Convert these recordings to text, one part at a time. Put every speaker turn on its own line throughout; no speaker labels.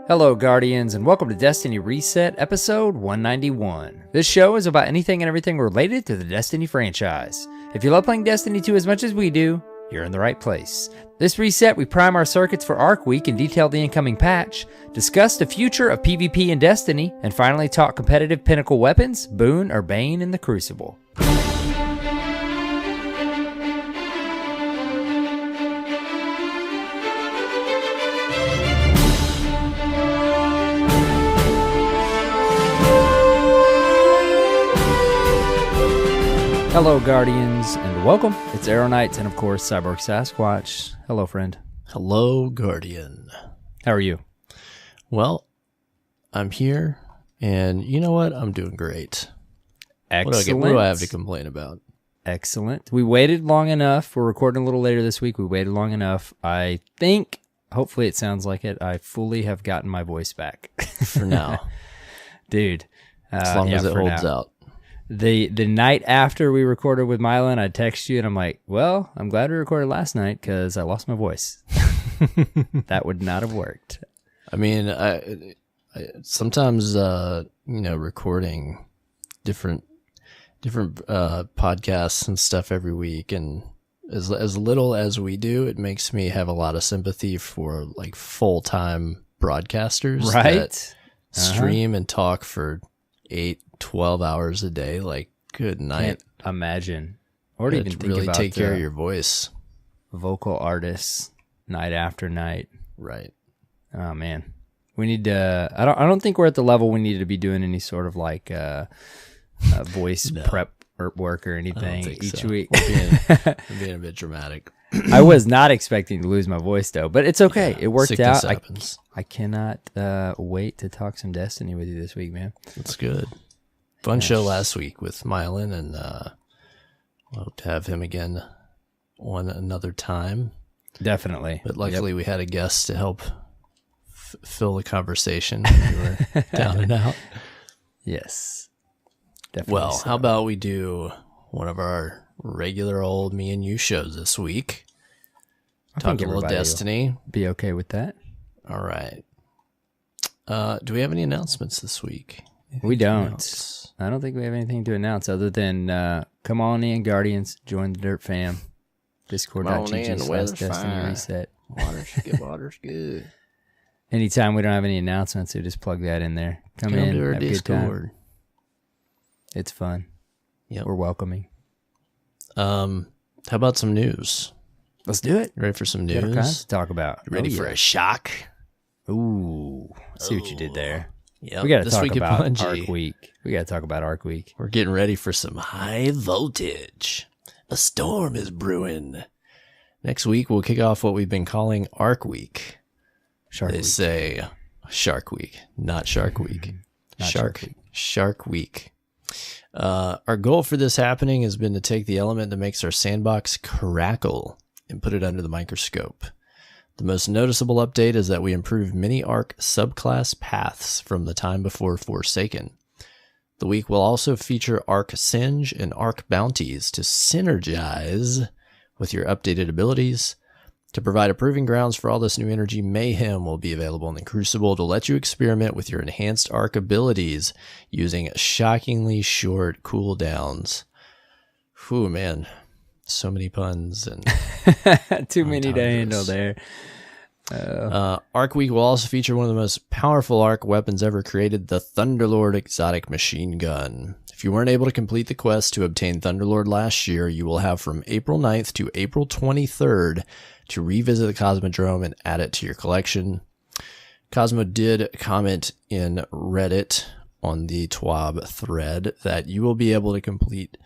Hello, Guardians, and welcome to Destiny Reset, episode 191. This show is about anything and everything related to the Destiny franchise. If you love playing Destiny 2 as much as we do, you're in the right place. This reset, we prime our circuits for Arc Week and detail the incoming patch, discuss the future of PvP in Destiny, and finally talk competitive pinnacle weapons, Boon or Bane in the Crucible. Hello, Guardians, and welcome. It's AER0KNIGHT and, of course, CyborgSasquatch. Hello, friend.
Hello, Guardian.
How are you?
Well, I'm here, and you know what? I'm doing great.
Excellent.
What do I have to complain about?
Excellent. We waited long enough. We're recording a little later this week. We waited long enough. I think, hopefully it sounds like it, I fully have gotten my voice back.
For now.
Dude.
As long as it holds out.
The night after we recorded with Mylan, I text you and I'm like, well, I'm glad we recorded last night because I lost my voice. That would not have worked.
I mean, I sometimes, recording different podcasts and stuff every week, and as little as we do, it makes me have a lot of sympathy for like full-time broadcasters,
right?
That stream and talk for 8-12 hours a day. Like, good night.
Can't imagine. Or to even think
really
about
take care of your voice.
Vocal artists night after night.
Right.
Oh man. We need to I don't think we're at the level we need to be doing any sort of like voice prep or work or anything each week.
We're being a bit dramatic.
I was not expecting to lose my voice though, but it's okay.
Yeah,
it worked out.
Happens.
I cannot wait to talk some Destiny with you this week, man.
That's good. Fun show last week with Mylan, and we'll hope to have him again on another time.
Definitely.
But luckily we had a guest to help fill the conversation when we were down and out.
Yes. Definitely.
Well,
so.
How about we do one of our regular old me and you shows this week? Talk a little Destiny.
Be okay with that.
All right. Do we have any announcements this week?
We don't. I don't think we have anything to announce other than come on in, Guardians. Join the Dirt Fam. Discord.gg/Destiny Reset.
Water's good.
Anytime we don't have any announcements, we just plug that in there. Come in,
to our
have a good time.
Discord.
It's fun.
Yep.
We're welcoming.
How about some news?
Let's do it.
You ready for some
Got all kinds
news?
to talk about.
You ready for a shock?
Ooh. See what you did there.
Yep.
We got to talk
week
about
at Bungie.
Arc Week. We got to talk about Arc Week.
We're getting ready for some high voltage. A storm is brewing. Next week, we'll kick off what we've been calling Arc Week. They say Shark Week, not Shark Week.
Not
Shark Week. Our goal for this happening has been to take the element that makes our sandbox crackle and put it under the microscope. The most noticeable update is that we improved many Arc subclass paths from the time before Forsaken. The week will also feature Arc Singe and Arc Bounties to synergize with your updated abilities. To provide a proving grounds for all this new energy, Mayhem will be available in the Crucible to let you experiment with your enhanced Arc abilities using shockingly short cooldowns. Whew, man. So many puns and
too many to handle there.
Arc Week will also feature one of the most powerful Arc weapons ever created, the Thunderlord exotic machine gun. If you weren't able to complete the quest to obtain Thunderlord last year, you will have from April 9th to April 23rd to revisit the Cosmodrome and add it to your collection. Cosmo did comment in Reddit on the TWAB thread that you will be able to complete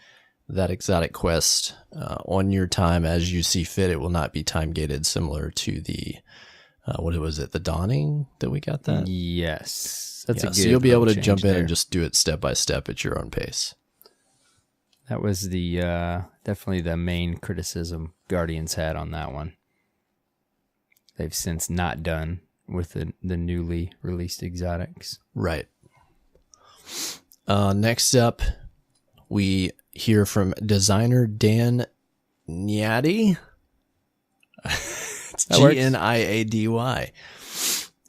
that exotic quest on your time as you see fit. It will not be time gated, similar to the what was it, the Dawning that we got that?
Yes, that's a good.
So you'll be able to jump in
there.
and just do it step by step at your own pace.
That was the definitely the main criticism Guardians had on that one. They've since not done with the newly released exotics.
Right. Next up, we hear from designer Dan Niady. It's Gniady.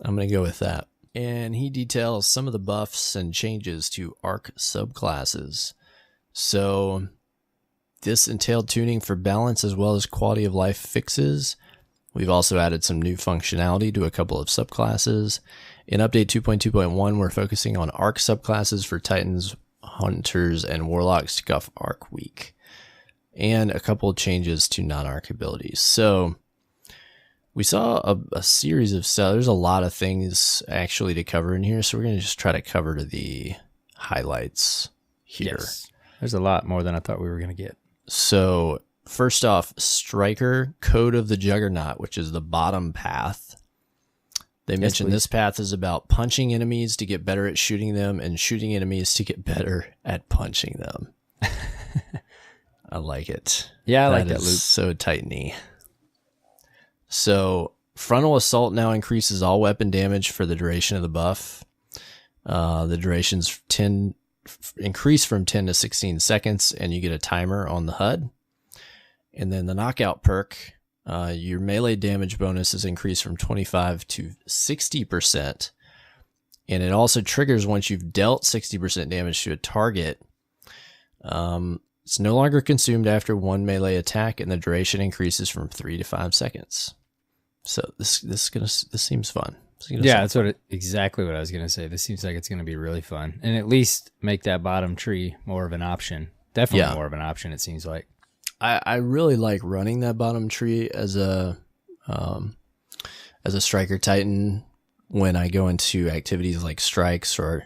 I'm going to go with that. and he details some of the buffs and changes to ARC subclasses. So this entailed tuning for balance as well as quality of life fixes. We've also added some new functionality to a couple of subclasses. In update 2.2.1, we're focusing on ARC subclasses for Titans, Hunters, and Warlocks to Guff ARC week, and a couple of changes to non-ARC abilities. So we saw a series of stuff. There's a lot of things actually to cover in here, so we're going to just try to cover the highlights here.
Yes. There's a lot more than I thought we were going to get.
So first off, Striker Code of the Juggernaut, which is the bottom path. They mentioned this path is about punching enemies to get better at shooting them and shooting enemies to get better at punching them. I like it.
Yeah, I like that loop.
So Titany. So frontal assault now increases all weapon damage for the duration of the buff. The durations increase from 10 to 16 seconds, and you get a timer on the HUD. And then the knockout perk, your melee damage bonus is increased from 25 to 60%. And it also triggers once you've dealt 60% damage to a target. It's no longer consumed after one melee attack, and the duration increases from 3 to 5 seconds. So this seems fun.
Yeah, that's exactly what I was gonna say. This seems like it's gonna be really fun, and at least make that bottom tree more of an option. Definitely more of an option. It seems like.
I really like running that bottom tree as a Striker Titan when I go into activities like strikes or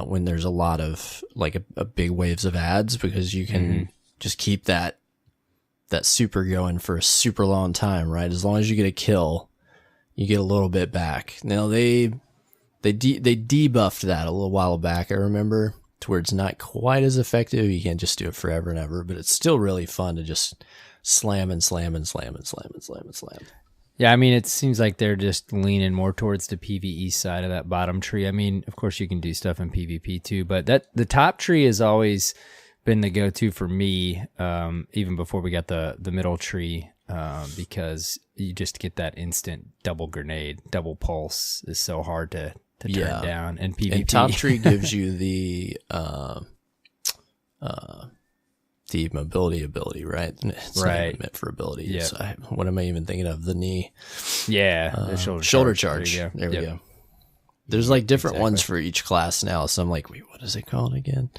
when there's a lot of like a big waves of ads, because you can just keep that super going for a super long time, right? As long as you get a kill, you get a little bit back. Now they debuffed that a little while back, I remember, to where it's not quite as effective. You can't just do it forever and ever, but it's still really fun to just slam and slam and slam and slam and slam and slam.
Yeah, I mean, it seems like they're just leaning more towards the PvE side of that bottom tree. I mean, of course you can do stuff in PvP too, but the top tree has always been the go-to for me, even before we got the middle tree, because you just get that instant double grenade, double pulse is so hard to turn down in PvP.
And top tree gives you the mobility ability, right? It's not even meant for abilities. Yeah. What am I even thinking of? The knee.
Yeah, the
shoulder charge. There we go. There's like different ones for each class now. So I'm like, wait, what is it called again?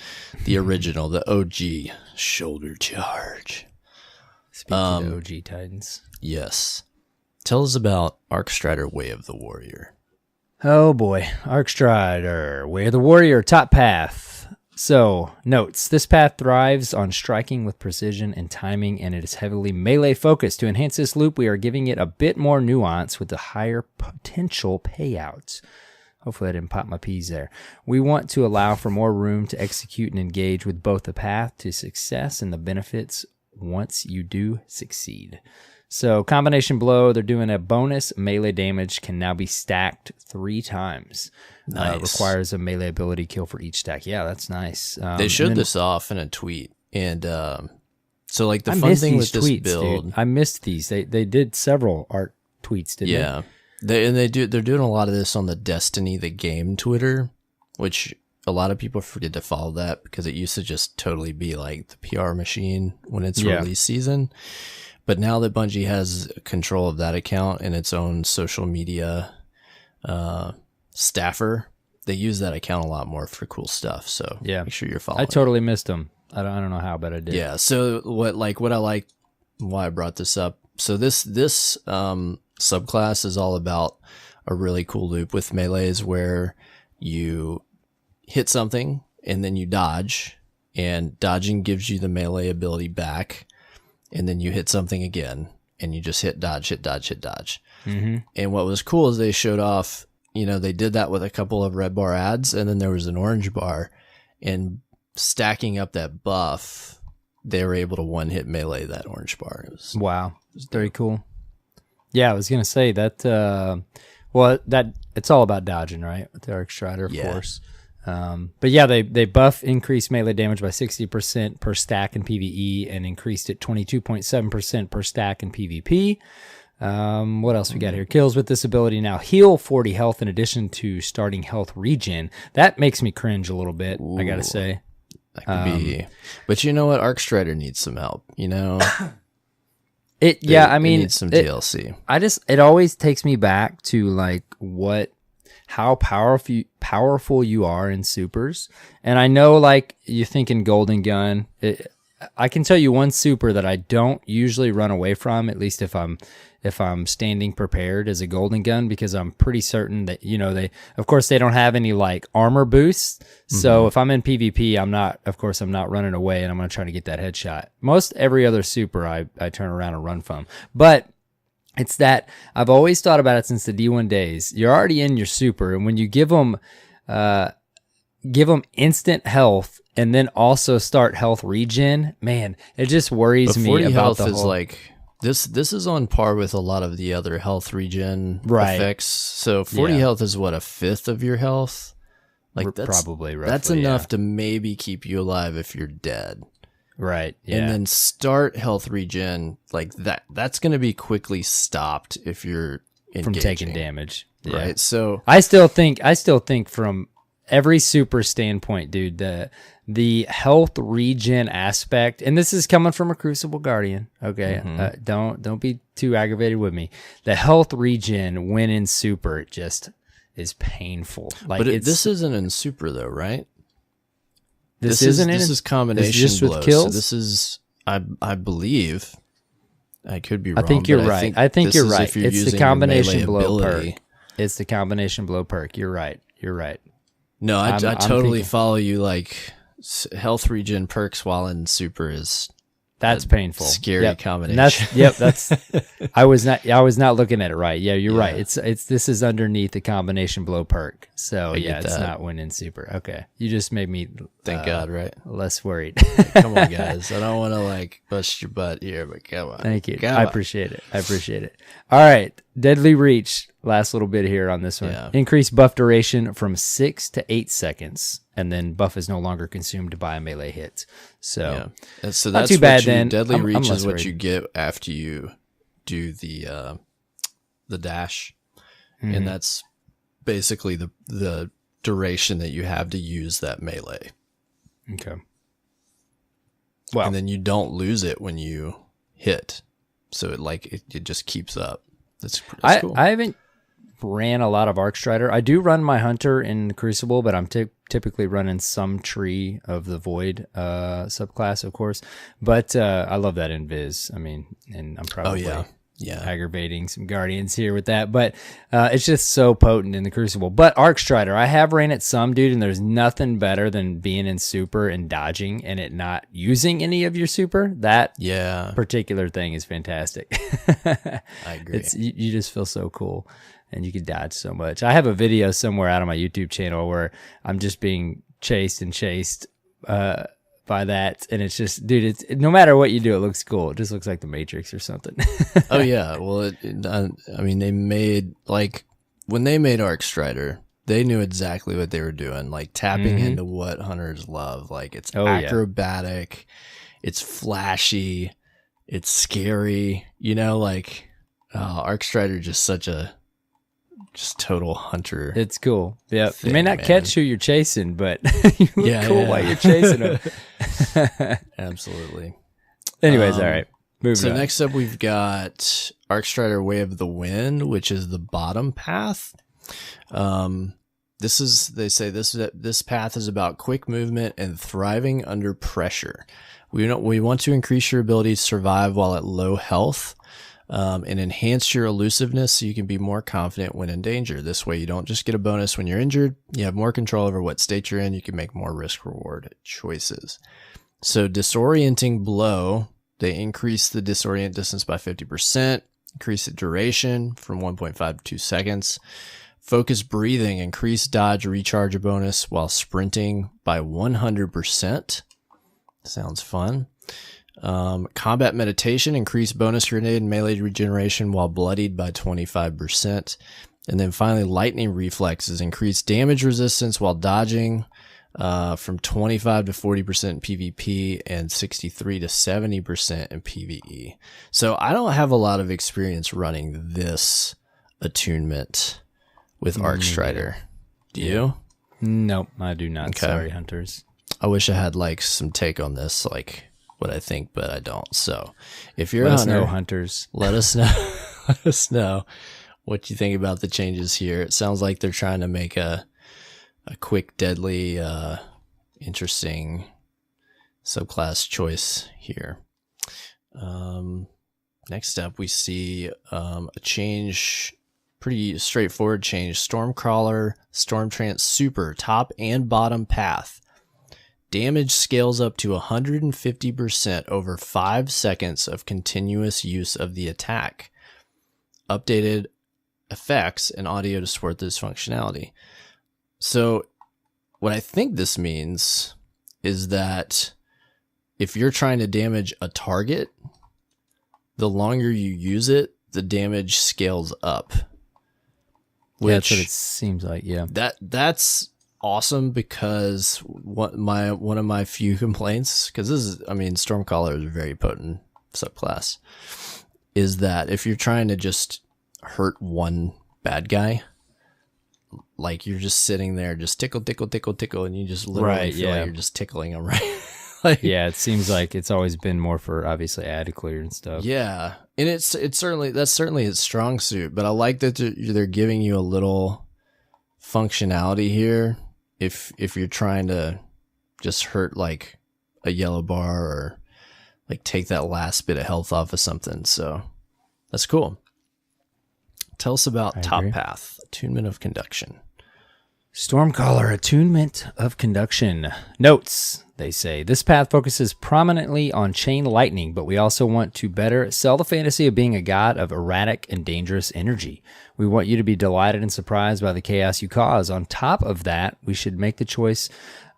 The original, the OG shoulder charge.
Speaking of OG Titans.
Yes. Tell us about Arcstrider Way of the Warrior.
Oh boy, Arcstrider Way of the Warrior, top path. So, notes, this path thrives on striking with precision and timing, and it is heavily melee focused. To enhance this loop, we are giving it a bit more nuance with the higher potential payouts. Hopefully I didn't pop my peas there. We want to allow for more room to execute and engage with both the path to success and the benefits once you do succeed. So combination blow, they're doing a bonus melee damage, can now be stacked 3 times.
Nice.
Requires a melee ability kill for each stack. Yeah, that's nice.
They showed this off in a tweet. And so like the fun thing with this build.
Dude. I missed these. They did several art tweets, didn't they?
Yeah. They're doing a lot of this on the Destiny the game Twitter, which a lot of people forget to follow that because it used to just totally be like the PR machine when it's release season. But now that Bungie has control of that account and its own social media staffer, they use that account a lot more for cool stuff. So make sure you're following.
I totally missed them. I don't know how, but I did.
Yeah. So what I like, why I brought this up. So this subclass is all about a really cool loop with melees where you hit something and then you dodge, and dodging gives you the melee ability back, and then you hit something again and you just hit dodge, hit dodge, hit dodge. Mm-hmm. And what was cool is they showed off, they did that with a couple of red bar ads, and then there was an orange bar, and stacking up that buff, they were able to one hit melee that orange bar. It was
very cool. Yeah, I was gonna say that. That it's all about dodging, right? With the Arcstrider, of course. But yeah, they buff increased melee damage by 60% per stack in PvE and increased it 22.7% per stack in PvP. What else we got here? Kills with this ability now heal 40 health in addition to starting health regen. That makes me cringe a little bit, I gotta say.
That could be. But you know what? ARC-Strider needs some help, you know?
It
needs some DLC.
It always takes me back to like how powerful you are in supers. And I know like you're thinking Golden Gun. I can tell you one super that I don't usually run away from, at least if I'm standing prepared, as a Golden Gun, because I'm pretty certain that, you know, they don't have any like armor boosts. So if I'm in PvP, I'm not running away and I'm going to try to get that headshot. Most every other super I turn around and run from. But it's that I've always thought about it since the D1 days. You're already in your super, and when you give them instant health and then also start health regen, man, it just worries me
40
about
health
the
is
whole...
like this is on par with a lot of the other health regen effects. So 40 health is what, a fifth of your health? Like that's
probably roughly,
that's enough to maybe keep you alive if you're dead.
Right. Yeah.
And then start health regen, like that's going to be quickly stopped if you're engaging,
from taking damage. Yeah.
Right. So
I still think from every super standpoint, dude, the health regen aspect, and this is coming from a Crucible Guardian, okay? Don't be too aggravated with me. The health regen when in super just is painful. Like,
but this isn't in super though, right?
This
is combination
just
blow.
with kills?
So this is, I believe, I could be wrong.
I think you're right. I think you're right. It's the combination blow
ability.
perk. It's the combination blow perk. You're right.
No, I
I'm
totally
thinking...
follow you. Like health regen perks while in super is
that's painful.
Scary combination.
That's I was not looking at it right. Yeah, you're right. This is underneath the combination blow perk. So it's not when in super. Okay, you just made me
thank God, right?
Less worried.
Come on, guys. I don't want to like bust your butt here, but come on.
Thank you. I appreciate it. All right, Deadly Reach. Last little bit here on this one.
Yeah.
Increase buff duration from 6 to 8 seconds, and then buff is no longer consumed by a melee hit. So,
so
not
that's
too bad
what
then.
Deadly Reach
I'm
is what
worried.
you get after you do the dash, and that's basically the duration that you have to use that melee.
Okay. Well,
and then you don't lose it when you hit, so it just keeps up. That's cool.
I haven't ran a lot of ARC-Strider. I do run my Hunter in Crucible, but I'm typically running some Tree of the Void subclass, of course. But I love that in Viz. I mean, and I'm probably aggravating some Guardians here with that. But it's just so potent in the Crucible. But ARC-Strider, I have ran it some, dude, and there's nothing better than being in Super and dodging and it not using any of your Super. That particular thing is fantastic.
I agree.
You just feel so cool. And you can dodge so much. I have a video somewhere out on my YouTube channel where I'm just being chased by that, and it's just, dude, it's no matter what you do, it looks cool. It just looks like the Matrix or something.
Oh yeah, well, I mean, they made when they made ARC-Strider, they knew exactly what they were doing, like tapping into what hunters love. Like it's acrobatic, it's flashy, it's scary. You know, like ARC-Strider just such a total hunter.
It's cool. Yeah, you may not catch who you're chasing, but you look cool while you're chasing them.
Absolutely.
Anyways, all right.
So next up, we've got ARC-Strider Way of the Wind, which is the bottom path. They say this path is about quick movement and thriving under pressure. We want to increase your ability to survive while at low health. And enhance your elusiveness so you can be more confident when in danger. This way you don't just get a bonus when you're injured, you have more control over what state you're in, you can make more risk-reward choices. So disorienting blow, they increase the disorient distance by 50%, increase the duration from 1.5 to 2 seconds. Focus breathing, increase dodge recharge bonus while sprinting by 100%. Sounds fun. Combat meditation, increase bonus grenade and melee regeneration while bloodied by 25%. And then finally, lightning reflexes, increase damage resistance while dodging from 25 to 40% in PvP and 63 to 70% in PvE. So I don't have a lot of experience running this attunement with Arcstrider. Do you?
Nope, I do not.
Okay.
Sorry, hunters.
I wish I had like some take on this, like what I think, but I don't. So if you're
Let
a
us
hunter,
know, hunters.
let us know. Let us know what you think about the changes here. It sounds like they're trying to make a quick, deadly, interesting subclass choice here. Next up, we see a change, pretty straightforward change. Stormcrawler, Stormtrance Super, top and bottom path. Damage scales up to 150% over 5 seconds of continuous use of the attack. Updated effects and audio to support this functionality. So what I think this means is that if you're trying to damage a target, the longer you use it, the damage scales up.
Yeah, that's what it seems like, yeah.
That's awesome, because one of my few complaints, because this is, I mean, Stormcaller is a very potent subclass, is that if you're trying to just hurt one bad guy, like you're just sitting there, just tickle, and you just literally feel like you're just tickling them, right? Like,
yeah, it seems like it's always been more for obviously ad clear and stuff.
Yeah, and it's certainly, that's certainly its strong suit, but I like that they're giving you a little functionality here if you're trying to just hurt like a yellow bar or like take that last bit of health off of something. So that's cool. Tell us about Top Path, Attunement of Conduction.
Stormcaller, Attunement of Conduction. Notes, they say, this path focuses prominently on chain lightning, but we also want to better sell the fantasy of being a god of erratic and dangerous energy. We want you to be delighted and surprised by the chaos you cause. On top of that, we should make the choice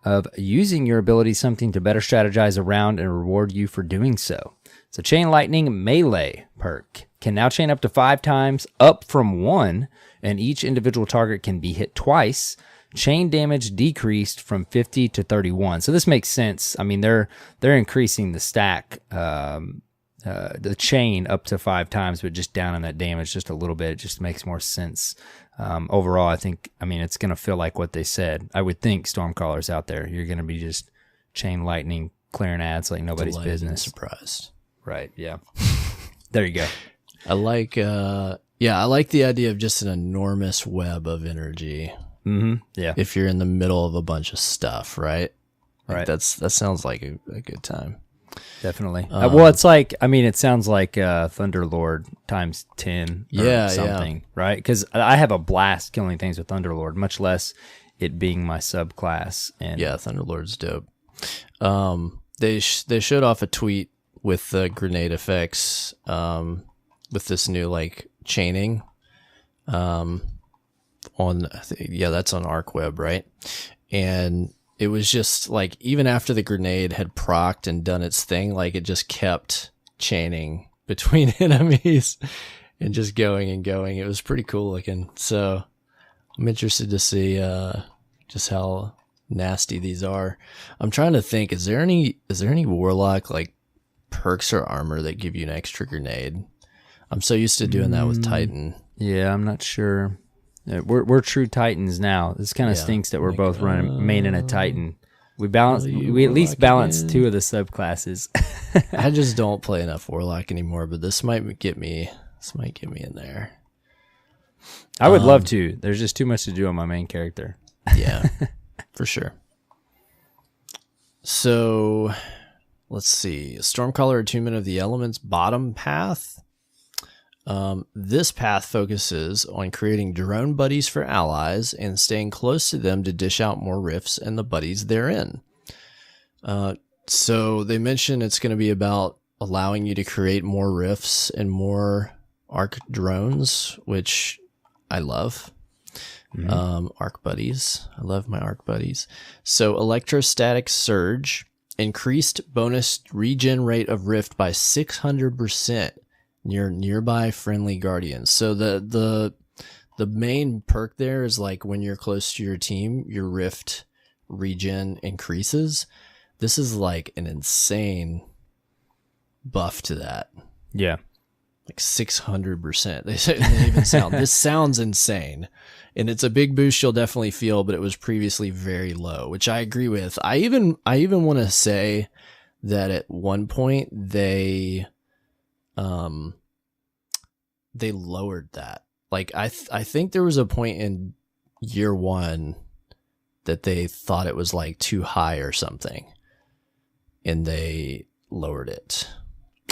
of using your ability something to better strategize around and reward you for doing so. So Chain Lightning Melee perk can now chain up to 5 times, up from 1, and each individual target can be hit twice. Chain damage decreased from 50 to 31. So this makes sense. I mean, they're increasing the stack, the chain up to 5 times, but just down on that damage just a little bit. It just makes more sense. Overall, I mean, it's going to feel like what they said. I would think Stormcallers out there, you're going to be just chain lightning, clearing ads like nobody's
Delighted
business.
and surprised.
Right, yeah. There you go.
I like the idea of just an enormous web of energy.
Mm-hmm. Yeah.
If you're in the middle of a bunch of stuff, right? Like
Right.
that sounds like a good time.
Definitely. Well, it's like, I mean, it sounds like Thunderlord times 10 or something, right? Because I have a blast killing things with Thunderlord, much less it being my subclass. And
Yeah, Thunderlord's dope. They showed off a tweet with the grenade effects, with this new like chaining, that's on ARCweb, right? And it was just like, even after the grenade had procced and done its thing, like it just kept chaining between enemies and just going and going. It was pretty cool looking. So I'm interested to see just how nasty these are. I'm trying to think, is there any warlock like perks or armor that give you an extra grenade? I'm so used to doing that with Titan.
Yeah, I'm not sure. We're true Titans now. This kind of stinks that we're both running main and a Titan. We at least balance 2 of the subclasses.
I just don't play enough warlock anymore, but this might get me in there.
I would love to. There's just too much to do on my main character.
Yeah, for sure. So let's see. Stormcaller Attunement of the Elements bottom path. This path focuses on creating drone buddies for allies and staying close to them to dish out more rifts and the buddies therein. So they mentioned it's going to be about allowing you to create more rifts and more arc drones, which I love. Arc buddies. I love my arc buddies. So electrostatic surge, increased bonus regen rate of rift by 600%. Near nearby friendly guardians. So the main perk there is like when you're close to your team, your rift regen increases. This is like an insane buff to that.
Yeah.
Like 600%. They even sound, this sounds insane. And it's a big boost you'll definitely feel, but it was previously very low, which I agree with. I even want to say that at one point they lowered that. Like I think there was a point in year 1 that they thought it was like too high or something, and they lowered it.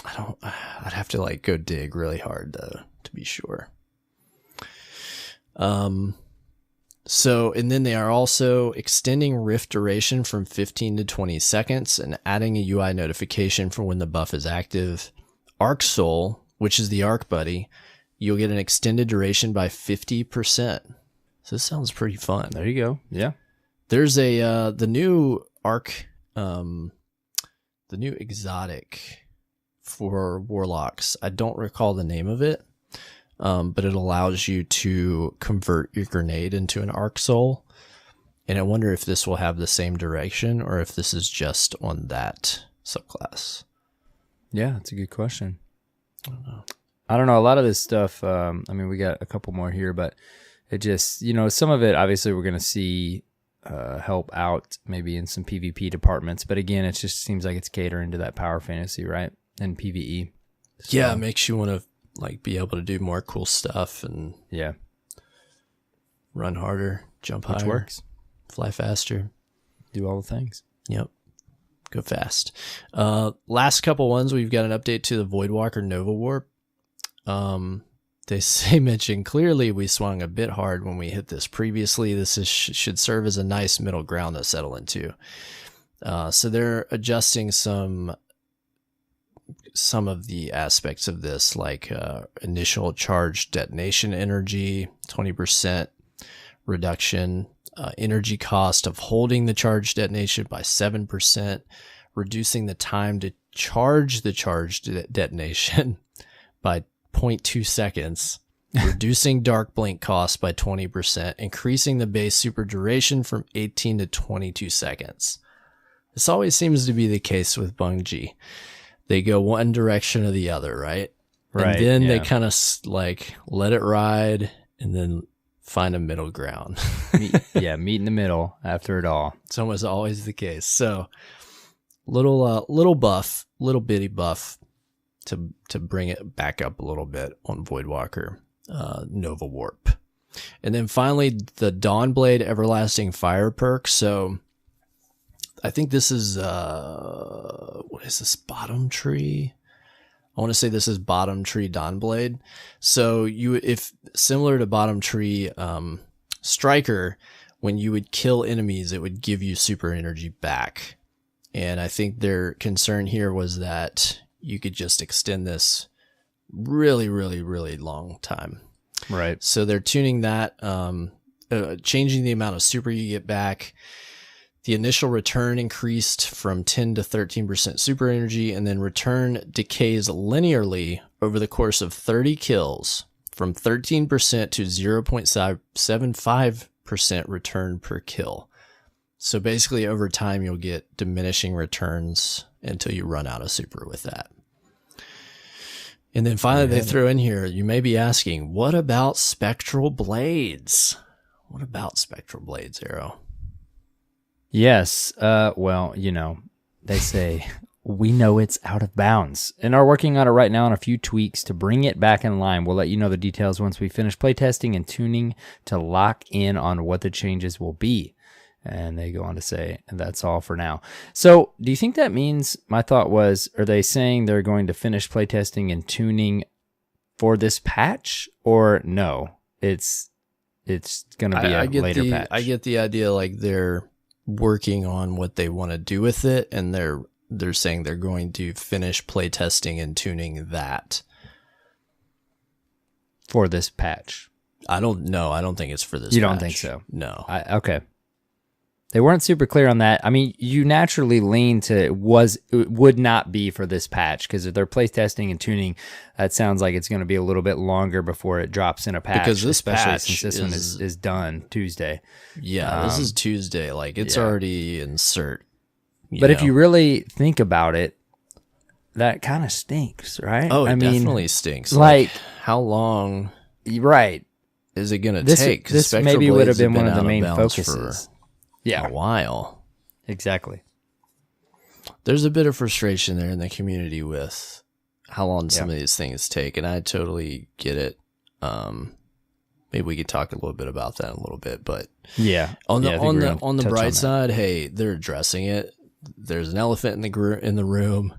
I'd have to like go dig really hard to be sure. So, and then they are also extending rift duration from 15 to 20 seconds and adding a UI notification for when the buff is active. Arc Soul, which is the Arc Buddy, you'll get an extended duration by 50%. So this sounds pretty fun.
There you go. Yeah.
There's the new Arc, the new exotic for Warlocks. I don't recall the name of it. But it allows you to convert your grenade into an Arc Soul. And I wonder if this will have the same direction or if this is just on that subclass.
Yeah, that's a good question. I don't know. A lot of this stuff, I mean, we got a couple more here, but it just, some of it, obviously, we're going to see help out maybe in some PvP departments. But again, it just seems like it's catering to that power fantasy, right? And PvE. So,
yeah, it makes you want to like be able to do more cool stuff and run harder, jump higher,
works,
fly faster,
do all the things.
Yep, go fast. Last couple ones, we've got an update to the Voidwalker Nova Warp. They mention clearly we swung a bit hard when we hit this previously. This should serve as a nice middle ground to settle into. So they're adjusting some of the aspects of this, like initial charge detonation energy, 20% reduction, energy cost of holding the charge detonation by 7%, reducing the time to charge the charge detonation by 0.2 seconds, reducing dark blink cost by 20%, increasing the base super duration from 18 to 22 seconds. This always seems to be the case with Bungie. They go one direction or the other, right?
Right.
And then they kind of like let it ride and then find a middle ground.
meet in the middle after it all.
It's almost always the case. So little bitty buff to bring it back up a little bit on Voidwalker Nova Warp. And then finally the Dawnblade Everlasting Fire perk. So I think this is, what is this, Bottom Tree? I want to say this is Bottom Tree Dawnblade. So if similar to Bottom Tree Striker, when you would kill enemies, it would give you super energy back. And I think their concern here was that you could just extend this really, really, really long time.
Right.
So they're tuning that, changing the amount of super you get back. The initial return increased from 10 to 13% super energy, and then return decays linearly over the course of 30 kills from 13% to 0.75% return per kill. So basically over time, you'll get diminishing returns until you run out of super with that. And then finally, they throw in here, you may be asking, what about Spectral Blades? What about Spectral Blades, Arrow?
Yes. Well, they say we know it's out of bounds and are working on it right now on a few tweaks to bring it back in line. We'll let you know the details once we finish playtesting and tuning to lock in on what the changes will be. And they go on to say, and that's all for now. So do you think that means, my thought was, are they saying they're going to finish playtesting and tuning for this patch, or no, it's going to be a later patch?
I get the idea, like they're working on what they want to do with it, and they're saying they're going to finish playtesting and tuning that
for this patch.
I don't know. I don't think it's for this.
You
patch.
Don't think so?
No.
Okay. They weren't super clear on that. I mean, you naturally lean to it would not be for this patch, because if they're play testing and tuning, that sounds like it's going to be a little bit longer before it drops in a patch.
Because this
especially
patch
since this one is done Tuesday.
Yeah, this is Tuesday. Like, it's already insert.
But if you really think about it, that kind of stinks, right?
Oh, it definitely stinks.
Like,
how long?
Right.
Is it going to take?
This maybe would have been one of the main focuses.
A while.
Exactly.
There's a bit of frustration there in the community with how long some of these things take, and I totally get it. Maybe we could talk a little bit about that in a little bit, but on the bright side, hey, they're addressing it. There's an elephant in the room.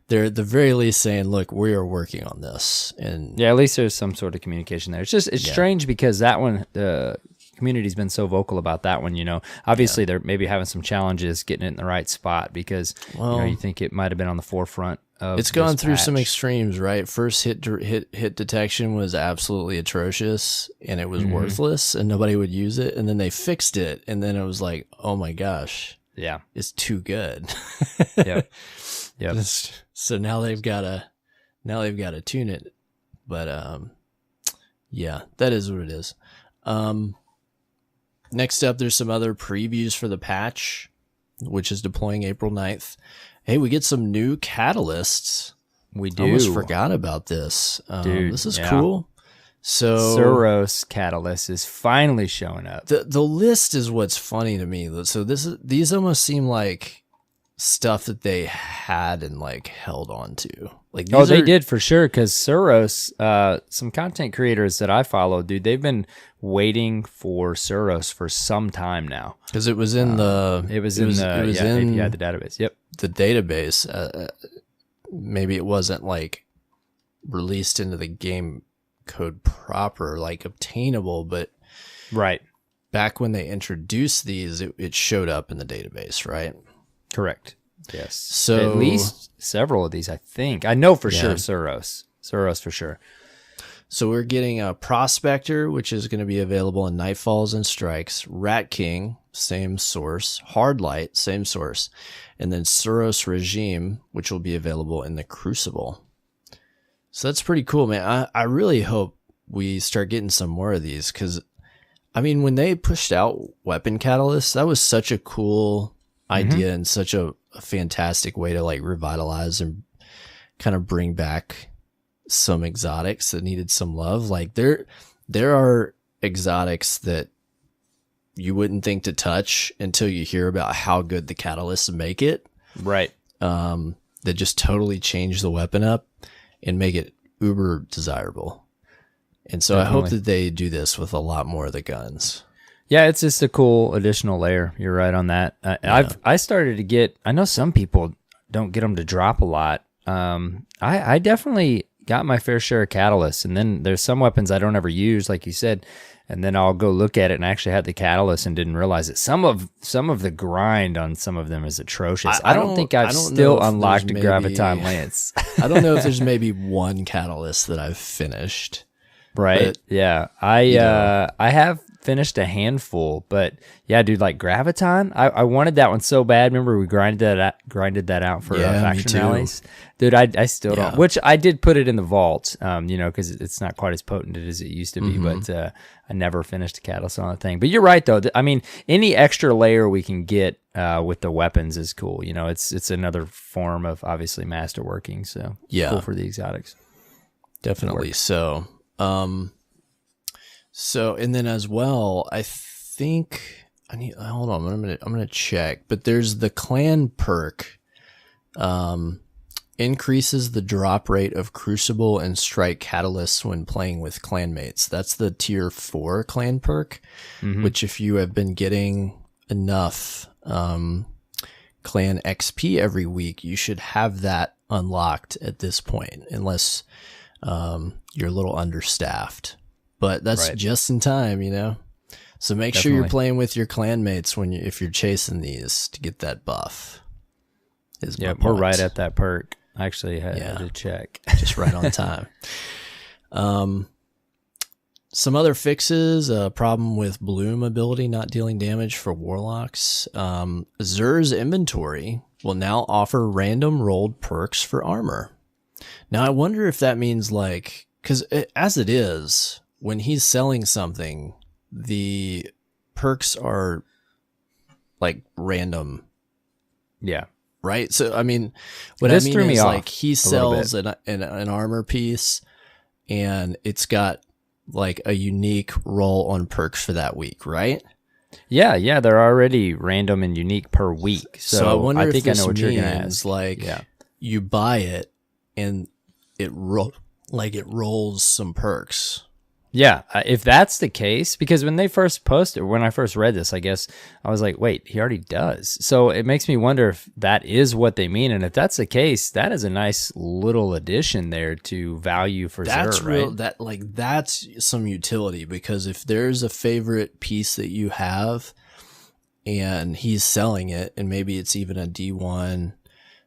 They're at the very least saying, look, we are working on this. And
at least there's some sort of communication there. It's strange because that one, the community's been so vocal about that one, obviously they're maybe having some challenges getting it in the right spot, because you think it might have been on the forefront of
it's gone through some extremes, right? First hit detection was absolutely atrocious and it was worthless and nobody would use it. And then they fixed it. And then it was like, oh my gosh.
Yeah.
It's too good.
Yep.
So now they've got to tune it. But that is what it is. Next up, there's some other previews for the patch, which is deploying April 9th. Hey, we get some new catalysts.
We do.
I almost forgot about this. Dude, this is cool. So
Suros catalyst is finally showing up.
The list is what's funny to me. So these almost seem like stuff that they had and like held on to. Like,
they did for sure, because Suros, some content creators that I follow, dude, they've been waiting for Suros for some time now.
Because it was in the
API, the database. Yep,
the database. Maybe it wasn't like released into the game code proper, like obtainable, but
right
back when they introduced these, it showed up in the database, right?
Correct. Yes.
So
at least several of these, I think. I know for sure Suros for sure.
So we're getting a Prospector, which is going to be available in Nightfalls and Strikes. Rat King, same source. Hardlight, same source. And then Suros Regime, which will be available in the Crucible. So that's pretty cool, man. I really hope we start getting some more of these, because, I mean, when they pushed out Weapon Catalysts, that was such a cool idea and such a fantastic way to like revitalize and kind of bring back some exotics that needed some love. Like there are exotics that you wouldn't think to touch until you hear about how good the catalysts make it.
Right.
That just totally change the weapon up and make it uber desirable. And so I hope that they do this with a lot more of the guns.
Yeah, it's just a cool additional layer. You're right on that. I started to get, I know some people don't get them to drop a lot. I definitely got my fair share of catalysts, and then there's some weapons I don't ever use, like you said, and then I'll go look at it and actually had the catalyst and didn't realize it. Some of the grind on some of them is atrocious. I don't think I've still unlocked a Graviton Lance.
I don't know if there's maybe one catalyst that I've finished.
Right.
But,
yeah. I have finished a handful, but yeah, dude, like Graviton, I wanted that one so bad. Remember we grinded that out for faction rallies, dude. I still don't, which I did put it in the vault, because it's not quite as potent as it used to be, but I never finished the catalyst on the thing. But you're right though. I mean, any extra layer we can get with the weapons is cool. It's another form of obviously masterworking. So cool for the exotics.
Definitely. So and then as well, I think hold on, I'm gonna check, but there's the clan perk, increases the drop rate of Crucible and Strike catalysts when playing with clanmates. That's the tier 4 clan perk, which if you have been getting enough clan XP every week, you should have that unlocked at this point, unless you're a little understaffed. But that's just in time, So make sure you're playing with your clanmates if you're chasing these to get that buff.
We're right at that perk. I actually had to check.
Just right on time. Some other fixes, a problem with bloom ability not dealing damage for warlocks. Xur's inventory will now offer random rolled perks for armor. Now I wonder if that means like, because as it is, when he's selling something, the perks are like random.
Yeah.
Right? So, I mean, what
This
I mean
threw me
is
off
like he sells an armor piece and it's got like a unique roll on perks for that week, right?
Yeah, they're already random and unique per week. So
I wonder
I
if
think I
this
know what you're gonna
means
ask.
like
Yeah.
you buy it and it rolls some perks.
Yeah, if that's the case, because when I first read this, I guess I was like, wait, he already does. So it makes me wonder if that is what they mean. And if that's the case, that is a nice little addition there to value for
That's
Xur, right?
That's some utility, because if there's a favorite piece that you have and he's selling it, and maybe it's even a D1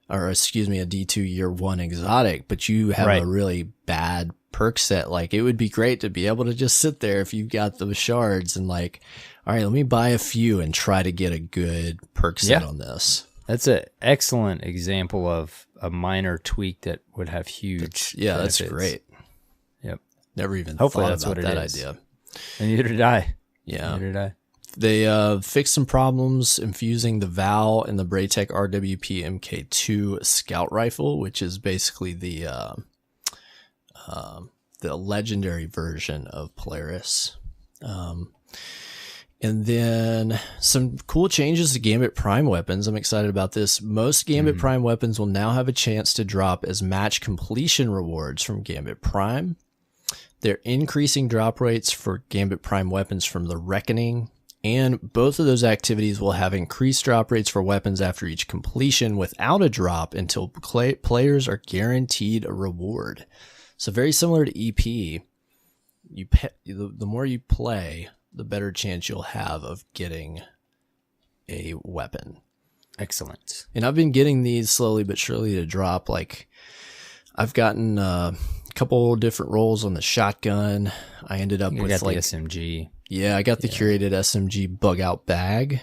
or a D2 year 1 exotic, but you have
Right.
a really bad perk set, like it would be great to be able to just sit there if you've got those shards and like, all right, let me buy a few and try to get a good perk set on this.
That's an excellent example of a minor tweak that would have huge benefits.
That's great.
Yep.
Never even
Hopefully
thought
that's
about
what it
that
is.
idea.
And neither did I.
Yeah.
Neither did I.
They fixed some problems infusing the Val in the Braytech RWP MK2 Scout Rifle, which is basically the legendary version of Polaris. And then some cool changes to Gambit Prime weapons. I'm excited about this. Most Gambit Prime weapons will now have a chance to drop as match completion rewards from Gambit Prime. They're increasing drop rates for Gambit Prime weapons from the Reckoning, and both of those activities will have increased drop rates for weapons after each completion without a drop until players are guaranteed a reward. So very similar to EP, the more you play, the better chance you'll have of getting a weapon.
Excellent.
And I've been getting these slowly but surely to drop. Like I've gotten a couple different rolls on the shotgun. I ended up with
the SMG.
Yeah, I got the curated SMG bug out bag.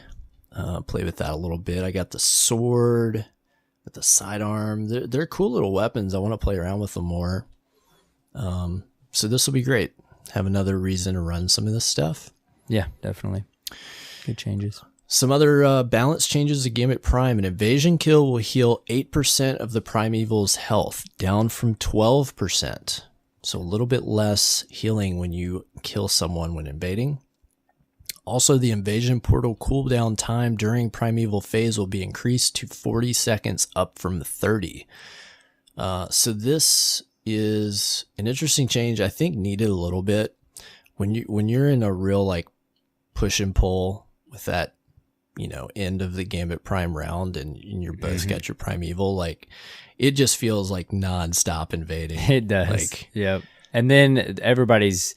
Played with that a little bit. I got the sword with the sidearm. They're cool little weapons. I want to play around with them more. So this will be great. Have another reason to run some of this stuff.
Yeah, definitely. Good changes.
Some other balance changes to Gambit Prime. An invasion kill will heal 8% of the Primeval's health, down from 12%. So a little bit less healing when you kill someone when invading. Also, the invasion portal cooldown time during Primeval phase will be increased to 40 seconds, up from 30. So this is an interesting change. I think needed a little bit. When you're in a real like push and pull with that, end of the Gambit Prime round, and you're both got your Primeval, like it just feels like nonstop invading.
It does.
Like,
yep. And then everybody's,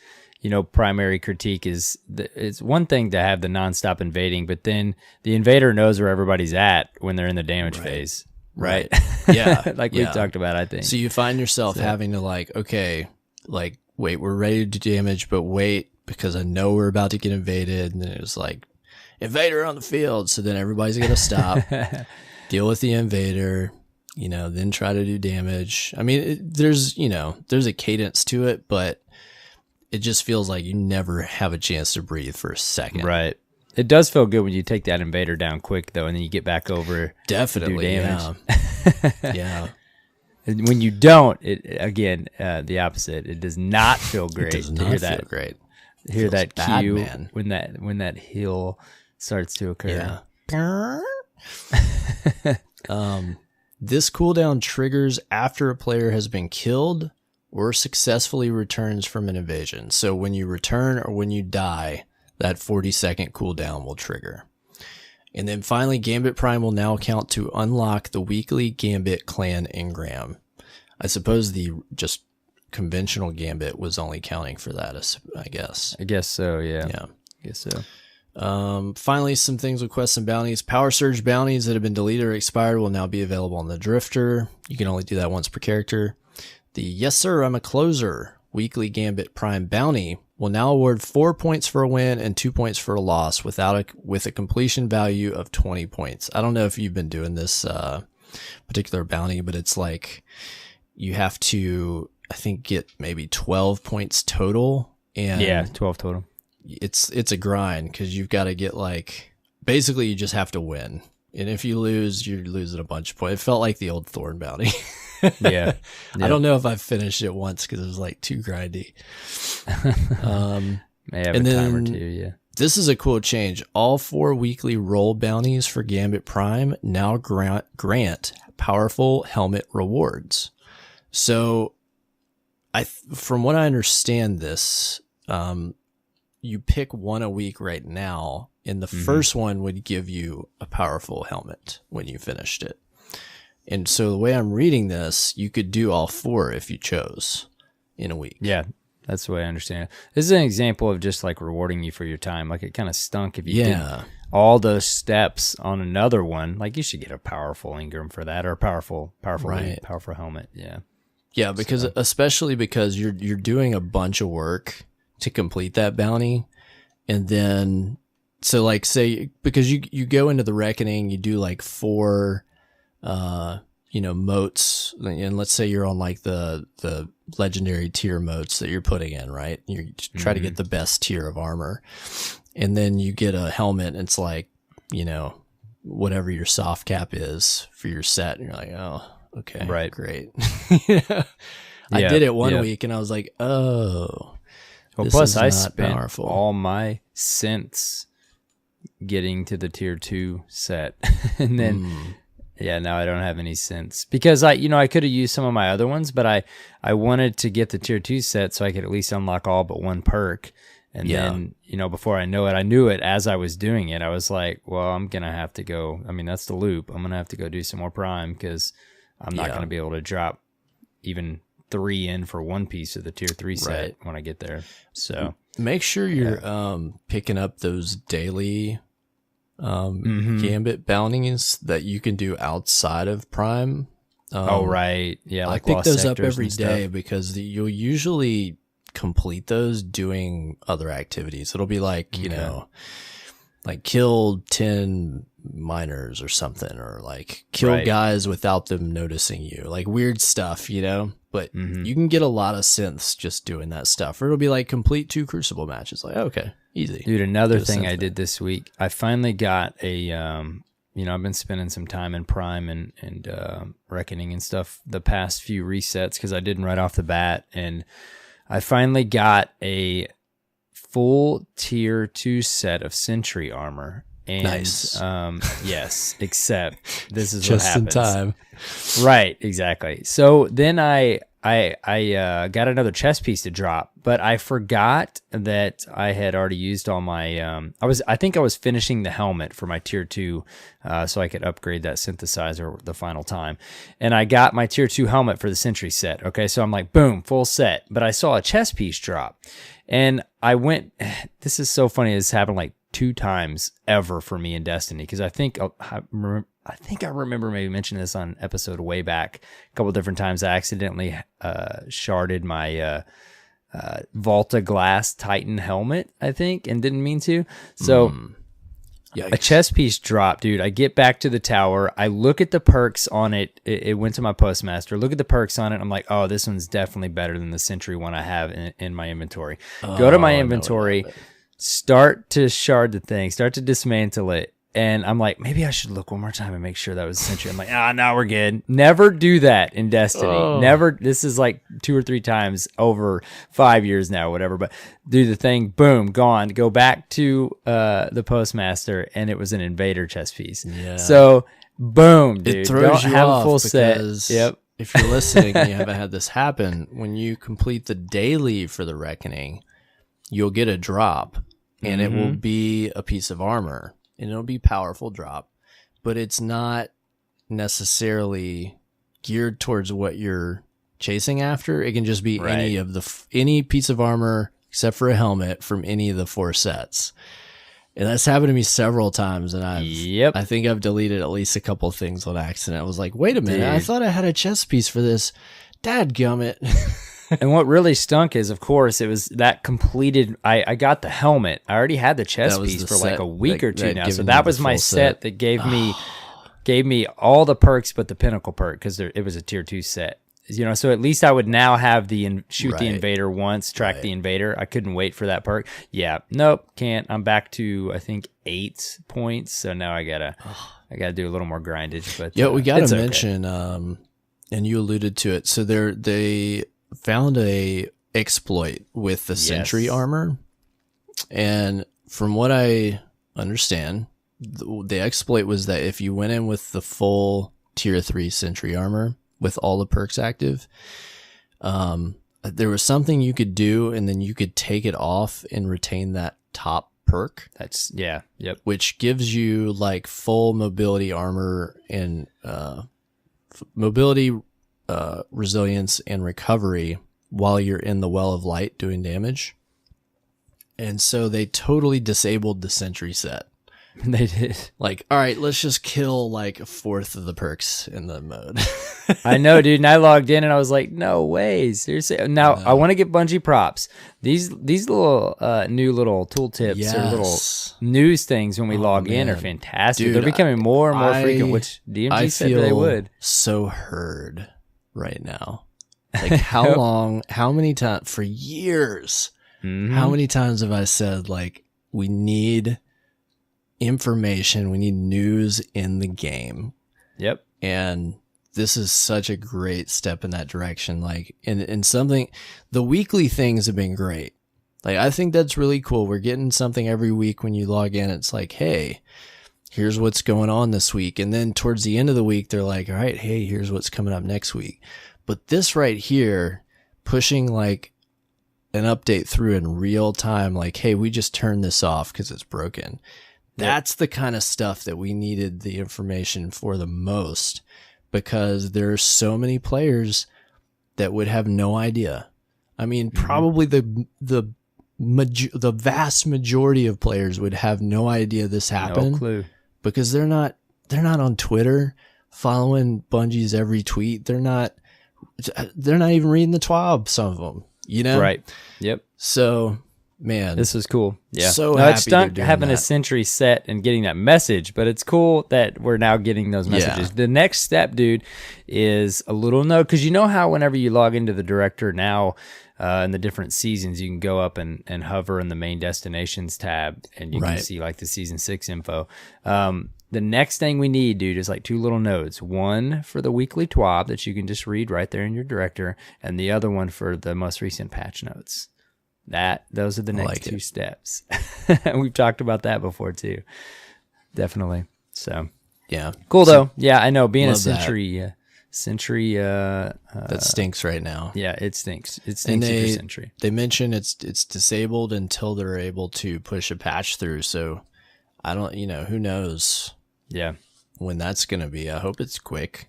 primary critique is it's one thing to have the nonstop invading, but then the invader knows where everybody's at when they're in the damage phase. Right.
Yeah.
Like we talked about, I think.
So you find yourself having to like, okay, like, wait, we're ready to do damage, but wait, because I know we're about to get invaded. And then it was like, invader on the field. So then everybody's going to stop, deal with the invader, then try to do damage. I mean, there's a cadence to it, but it just feels like you never have a chance to breathe for a second.
Right. It does feel good when you take that invader down quick, though, and then you get back over
Definitely,
to do damage.
Yeah.
And when you don't, the opposite. It does not feel great.
It does not feel great.
Hear that
bad,
cue
man.
when that heal starts to occur.
Yeah. This cooldown triggers after a player has been killed or successfully returns from an invasion. So when you return or when you die, that 40-second cooldown will trigger. And then finally, Gambit Prime will now count to unlock the weekly Gambit clan engram. I suppose the just conventional Gambit was only counting for that, I guess.
I guess so, yeah.
Yeah.
I guess so.
Finally, some things with quests and bounties. Power Surge bounties that have been deleted or expired will now be available on the Drifter. You can only do that once per character. The Yes Sir, I'm a Closer weekly Gambit Prime bounty will now award 4 points for a win and 2 points for a loss with a completion value of 20 points. I don't know if you've been doing this particular bounty, but it's like you have to, I think, get maybe 12 points total. And
yeah, 12 total.
It's a grind because you've got to get basically you just have to win. And if you lose, you're losing a bunch of points. It felt like the old Thorn bounty.
Yeah.
I don't know if I've finished it once because it was too grindy.
May have a time or two, yeah.
This is a cool change. All 4 weekly roll bounties for Gambit Prime now grant powerful helmet rewards. So, from what I understand this, you pick one a week right now, and the first one would give you a powerful helmet when you finished it. And so the way I'm reading this, you could do all 4 if you chose in a week.
Yeah, that's the way I understand it. This is an example of just rewarding you for your time. It kind of stunk if you did all those steps on another one. You should get a powerful Ingram for that, or a powerful helmet. Yeah.
Yeah, because especially because you're doing a bunch of work to complete that bounty, and then say because you go into the Reckoning, you do 4 motes, and let's say you're on the legendary tier motes that you're putting in, right? You try to get the best tier of armor, and then you get a helmet, and it's whatever your soft cap is for your set, and you're like, oh, okay,
right,
great. I did it one week, and I was like, oh,
well, plus I spent all my synths getting to the tier 2 set, and then yeah, now I don't have any synths because I could have used some of my other ones, but I wanted to get the tier 2 set so I could at least unlock all but one perk. And then, before I knew it as I was doing it. I was like, well, I'm going to have to go. I mean, that's the loop. I'm going to have to go do some more Prime because I'm not going to be able to drop even 3 in for one piece of the tier 3 set when I get there. So
make sure you're picking up those daily Gambit bounties that you can do outside of Prime.
Right. Yeah,
I pick those up every day because you'll usually complete those doing other activities. It'll be kill 10 miners or something, or kill guys without them noticing you, weird stuff, but you can get a lot of synths just doing that stuff. Or it'll be complete 2 Crucible matches. Okay, easy.
Dude, another thing I did this week, I finally got a I've been spending some time in Prime and Reckoning and stuff the past few resets because I didn't right off the bat, and I finally got a full tier 2 set of Sentry armor. And,
nice.
Yes, except this is
just
what happens.
In time. Right,
exactly. So then I got another chest piece to drop, but I forgot that I had already used all my. I think I was finishing the helmet for my tier 2, so I could upgrade that synthesizer the final time, and I got my tier 2 helmet for the Sentry set. Okay, so I'm like, boom, full set. But I saw a chest piece drop, and I went. This is so funny. This happened 2 times ever for me in Destiny, because I think I remember maybe mentioning this on episode way back a couple different times. I accidentally sharded my Volta Glass Titan helmet, I think, and didn't mean to. So a chest piece dropped, dude. I get back to the tower. I look at the perks on it. It went to my postmaster. Look at the perks on it. I'm like, oh, this one's definitely better than the Sentry one I have in my inventory. Go to my inventory. Start to shard the thing, start to dismantle it. And I'm like, maybe I should look one more time and make sure that was Sentry. I'm like, no, we're good. Never do that in Destiny. Never. This is 2 or 3 times over 5 years now, whatever. But do the thing, boom, gone. Go back to the postmaster, and it was an Invader chest piece.
Yeah.
So, boom, dude.
It throws you
have
off
a full set.
Yep. If you're listening and you haven't had this happen, when you complete the daily for the Reckoning, you'll get a drop, and it will be a piece of armor, and it'll be powerful drop, but it's not necessarily geared towards what you're chasing after. It can just be any piece of armor except for a helmet from any of the 4 sets. And that's happened to me several times, and I think I've deleted at least a couple of things on accident. I was like, wait a minute, I thought I had a chest piece for this. Dadgummit.
And what really stunk is, of course, it was that completed. I got the helmet. I already had the chest piece for like a week or two now. So that was my set that gave me all the perks but the pinnacle perk, because it was a tier 2 set. So at least I would now have the shoot the invader once, track the invader. I couldn't wait for that perk. Yeah, nope, can't. I'm back to, I think, 8 points. So now I gotta do a little more grindage. But
yeah, we gotta mention, and you alluded to it. So they found a exploit with the sentry armor, and from what I understand, the exploit was that if you went in with the full tier 3 sentry armor with all the perks active, there was something you could do, and then you could take it off and retain that top perk. Which gives you like full mobility armor and mobility, resilience, and recovery while you're in the Well of Light doing damage. And so they totally disabled the sentry set.
They did.
Like, all right, let's just kill like a fourth of the perks in the mode.
I know, dude. And I logged in and I was like, no way, seriously. Now I want to give Bungie props. These little new little tooltips or little news things when we log in are fantastic. Dude, they're becoming more and more frequent, which DMG said they would.
So heard right now. Like how many times for years? Mm-hmm. How many times have I said like we need information, we need news in the game?
Yep.
And this is such a great step in that direction. Like, and something, the weekly things have been great. Like, I think that's really cool. We're getting something every week when you log in. It's like, hey, here's what's going on this week. And then towards the end of the week, they're like, all right, hey, here's what's coming up next week. But this right here, pushing like an update through in real time, like, hey, we just turned this off because it's broken. That's the kind of stuff that we needed the information for the most, because there's so many players that would have no idea. I mean, probably the vast majority of players would have no idea this happened.
No clue.
Because they're not on Twitter following Bungie's every tweet. They're not even reading the TWAB, some of them, Right. Yep. So, man,
this is cool. Yeah.
So happy
it stunk having a sentry set and getting that message, but it's cool that we're now getting those messages. Yeah. The next step, dude, is a little note, because you know how whenever you log into the director now, in the different seasons, you can go up and hover in the main destinations tab, and you can see like the season 6 info. The next thing we need, dude, is like 2 little notes. One for the weekly TWAB that you can just read right there in your director, and the other one for the most recent patch notes. Those are the next 2 steps. We've talked about that before too. Definitely. So
yeah,
cool though. Yeah, I know. Being a sentry,
that stinks right now.
Yeah, it stinks. It stinks if you're sentry.
They mention it's disabled until they're able to push a patch through. So I don't, who knows?
Yeah,
when that's gonna be. I hope it's quick.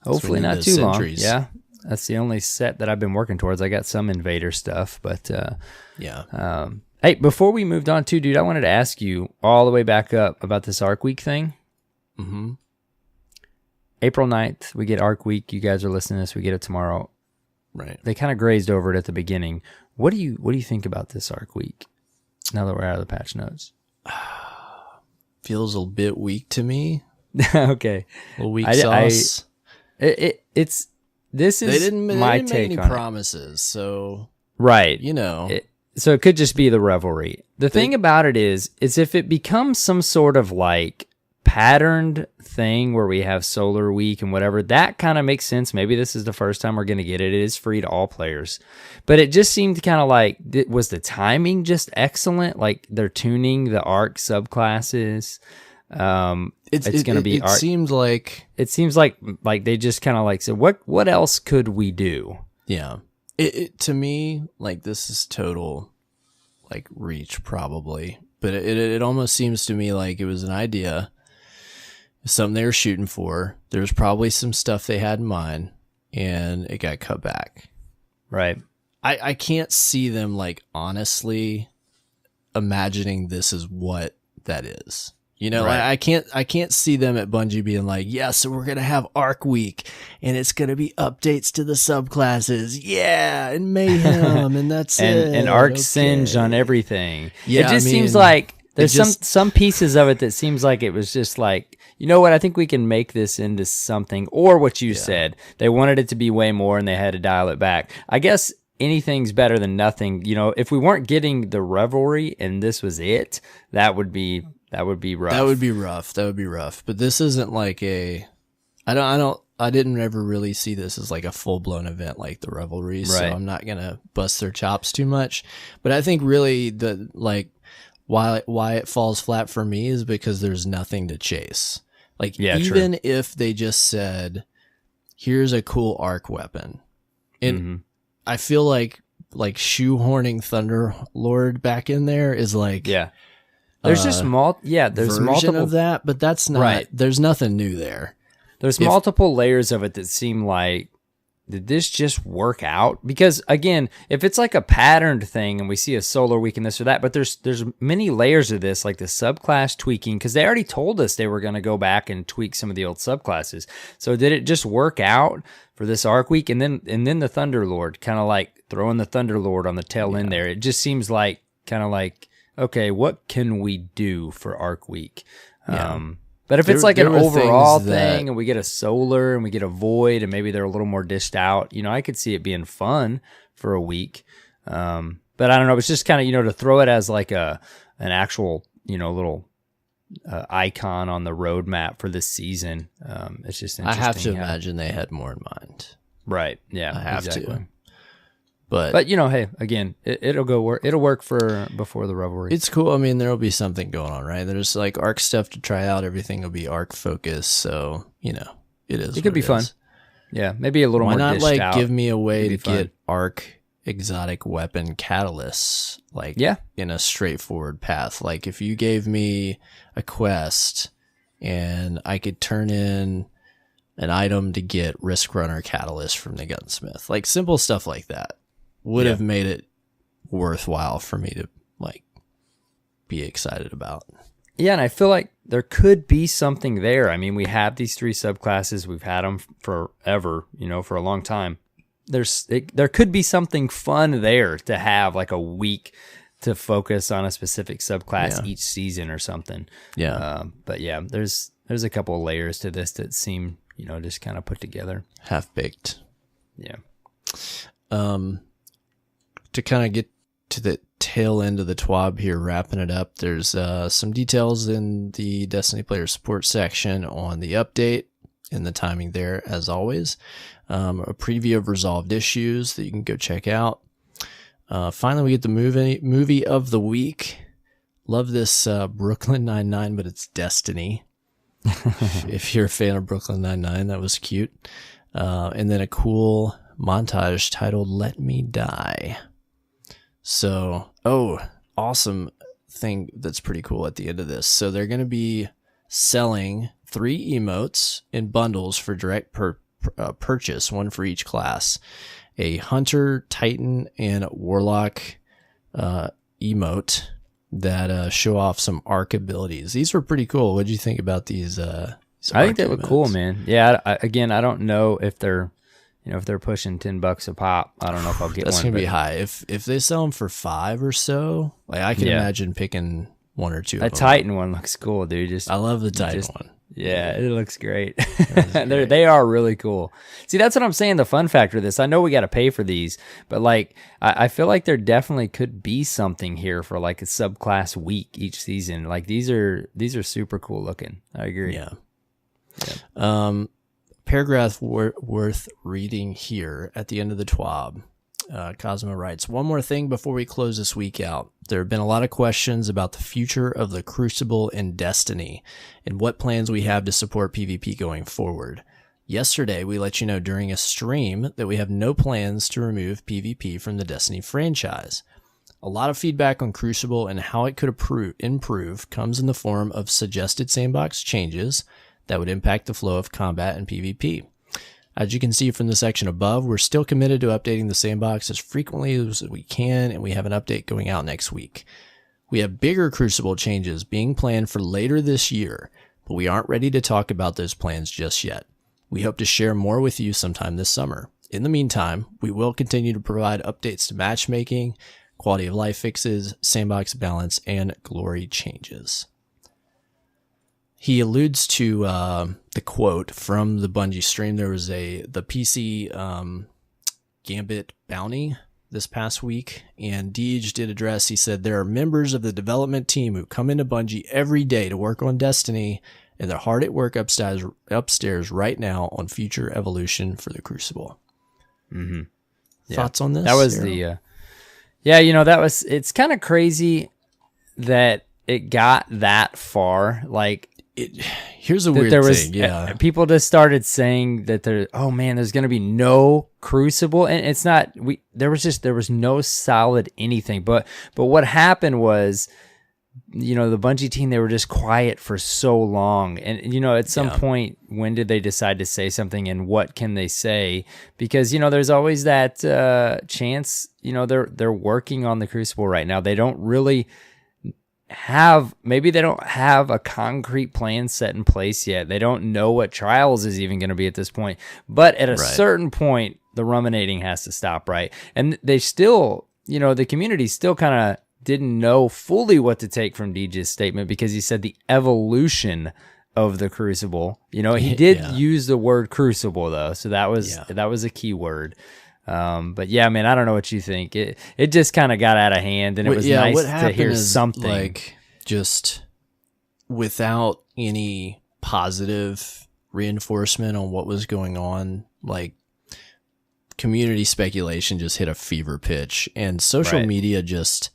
Hopefully not too long. Yeah. That's the only set that I've been working towards. I got some invader stuff, but hey, before we moved on too, dude, I wanted to ask you all the way back up about this Arc Week thing.
Mm-hmm.
April 9th, we get Arc Week. You guys are listening to this. We get it tomorrow.
Right.
They kind of grazed over it at the beginning. What do you think about this Arc Week now that we're out of the patch notes?
Feels a bit weak to me.
Okay.
A little weak sauce.
This is
they didn't
take
make any
on
promises, so
right.
So
it could just be the revelry. The thing about it is if it becomes some sort of like patterned thing where we have Solar Week and whatever, that kind of makes sense. Maybe this is the first time we're going to get it. It is free to all players, but it just seemed kind of like, was the timing just excellent? Like they're tuning the Arc subclasses. It's going to be art. It seems like they just kind of like said, what else could we do?
Yeah. To me, like, this is total like reach probably, but it almost seems to me like it was an idea, something they were shooting for. There's probably some stuff they had in mind and it got cut back.
Right.
I can't see them like honestly imagining this is what that is. You know,
Right.
I can't see them at Bungie being like, yeah, so we're going to have Arc Week and it's going to be updates to the subclasses. Yeah. And Mayhem. And that's it.
And Arc
Okay.
Singe on everything.
Yeah,
it just
I
seems
mean,
like there's
it just-
some pieces of it that seems like it was just like, you know what, I think we can make this into something, or what you said. They wanted it to be way more and they had to dial it back. I guess anything's better than nothing. You know, if we weren't getting the revelry and this was it, that would be rough.
That would be rough. That would be rough. But this isn't like I didn't ever really see this as like a full blown event like the revelries.
Right.
So I'm not going to bust their chops too much. But I think really the, like, why it falls flat for me is because there's nothing to chase. Like, even if they just said, here's a cool arc weapon. And I feel like shoehorning Thunderlord back in there is like,
there's just there's
version
multiple
of that, but that's not, there's nothing new there.
There's multiple layers of it that seem like, did this just work out? Because again, if it's like a patterned thing and we see a solar week and this or that, but there's many layers of this, like the subclass tweaking, because they already told us they were going to go back and tweak some of the old subclasses. So did it just work out for this arc week? And then the Thunderlord, kind of like throwing the Thunderlord on the tail end there. It just seems like kind of like, okay, what can we do for arc week? But if it's like an overall thing and we get a solar and we get a void and maybe they're a little more dished out, you know, I could see it being fun for a week. But I don't know. It's just kind of, you know, to throw it as like an actual, you know, little icon on the roadmap for this season. It's just interesting.
I have to imagine they had more in mind.
Right. Yeah.
I have
exactly.
to. But
you know, hey, again, it'll work for before the revelry.
It's cool. I mean, there'll be something going on, right? There's like arc stuff to try out. Everything will be arc focused, so you know, it
could be fun. Yeah, maybe a little more.
Why not
dished out.
give me a way to get arc exotic weapon catalysts, like in a straightforward path? Like if you gave me a quest and I could turn in an item to get Risk Runner catalyst from the gunsmith, like simple stuff like that would have made it worthwhile for me to like be excited about.
Yeah, and I feel like there could be something there. I mean, we have these 3 subclasses. We've had them forever, you know, for a long time. There could be something fun there to have, like a week to focus on a specific subclass each season or something.
Yeah.
But yeah, there's a couple of layers to this that seem, you know, just kind of put together.
Half-baked.
Yeah.
To kind of get to the tail end of the TWAB here, wrapping it up, there's some details in the Destiny Player Support section on the update and the timing there, as always. A preview of resolved issues that you can go check out. Finally, we get the movie of the week. Love this Brooklyn Nine-Nine, but it's Destiny. If you're a fan of Brooklyn Nine-Nine, that was cute. And then a cool montage titled Let Me Die. So, awesome thing that's pretty cool at the end of this. So they're going to be selling 3 emotes in bundles for direct purchase, 1 for each class. A Hunter, Titan, and Warlock emote that show off some arc abilities. These were pretty cool. What did you think about these?
I think they look cool, man. Yeah. I don't know if they're, you know, if they're pushing $10 a pop. I don't know if I'll get
That's
one.
That's gonna be high. If they sell them for 5 or so, like I can imagine picking 1 or 2.
That Titan one looks cool, dude.
I love the Titan one.
Yeah, it looks great. They are really cool. See, that's what I'm saying. The fun factor of this, I know we got to pay for these, but like, I feel like there definitely could be something here for like a subclass week each season. Like these are super cool looking. I agree.
Yeah. Paragraph worth reading here at the end of the TWAB. Cosmo writes, one more thing before we close this week out. There have been a lot of questions about the future of the Crucible and Destiny and what plans we have to support PvP going forward. Yesterday, we let you know during a stream that we have no plans to remove PvP from the Destiny franchise. A lot of feedback on Crucible and how it could improve comes in the form of suggested sandbox changes that would impact the flow of combat and PvP. As you can see from the section above, we're still committed to updating the sandbox as frequently as we can, and we have an update going out next week. We have bigger Crucible changes being planned for later this year, but we aren't ready to talk about those plans just yet. We hope to share more with you sometime this summer. In the meantime, we will continue to provide updates to matchmaking, quality of life fixes, sandbox balance, and glory changes. He alludes to the quote from the Bungie stream. There was the PC Gambit bounty this past week, and Deej did address, he said, there are members of the development team who come into Bungie every day to work on Destiny, and they're hard at work upstairs right now on future evolution for the Crucible.
Mm-hmm. Yeah.
Thoughts on this?
That was Sarah? It's kind of crazy that it got that far. Like,
here's a weird thing. Yeah,
people just started saying that there's going to be no Crucible, and it's not. There was no solid anything. But what happened was, the Bungie team, they were just quiet for so long, and at some point, when did they decide to say something, and what can they say? Because there's always that chance. They're working on the Crucible right now. They don't really they don't have a concrete plan set in place yet. They don't know what Trials is even going to be at this point. But at a certain point, the ruminating has to stop, right? And they still, the community still kind of didn't know fully what to take from DJ's statement, because he said the evolution of the Crucible. He did use the word Crucible though, so that was a key word. But yeah, man, I don't know what you think. It just kind of got out of hand, and it was nice to hear something.
Like, just without any positive reinforcement on what was going on, like, community speculation just hit a fever pitch, and social media just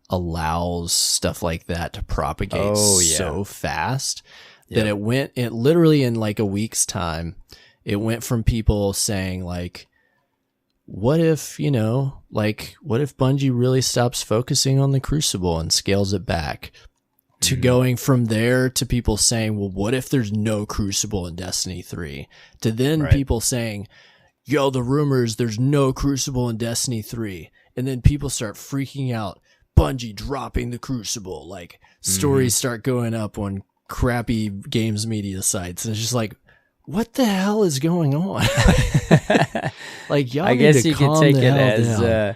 allows stuff like that to propagate so fast that it literally in like a week's time, it went from people saying like, what if Bungie really stops focusing on the Crucible and scales it back, to going from there to people saying, well, what if there's no Crucible in Destiny 3, to then people saying, yo, the rumors, there's no Crucible in Destiny 3. And then people start freaking out, Bungie dropping the Crucible. Like, stories start going up on crappy games media sites. And it's just like, what the hell is going on? Like, y'all, I guess you could take it as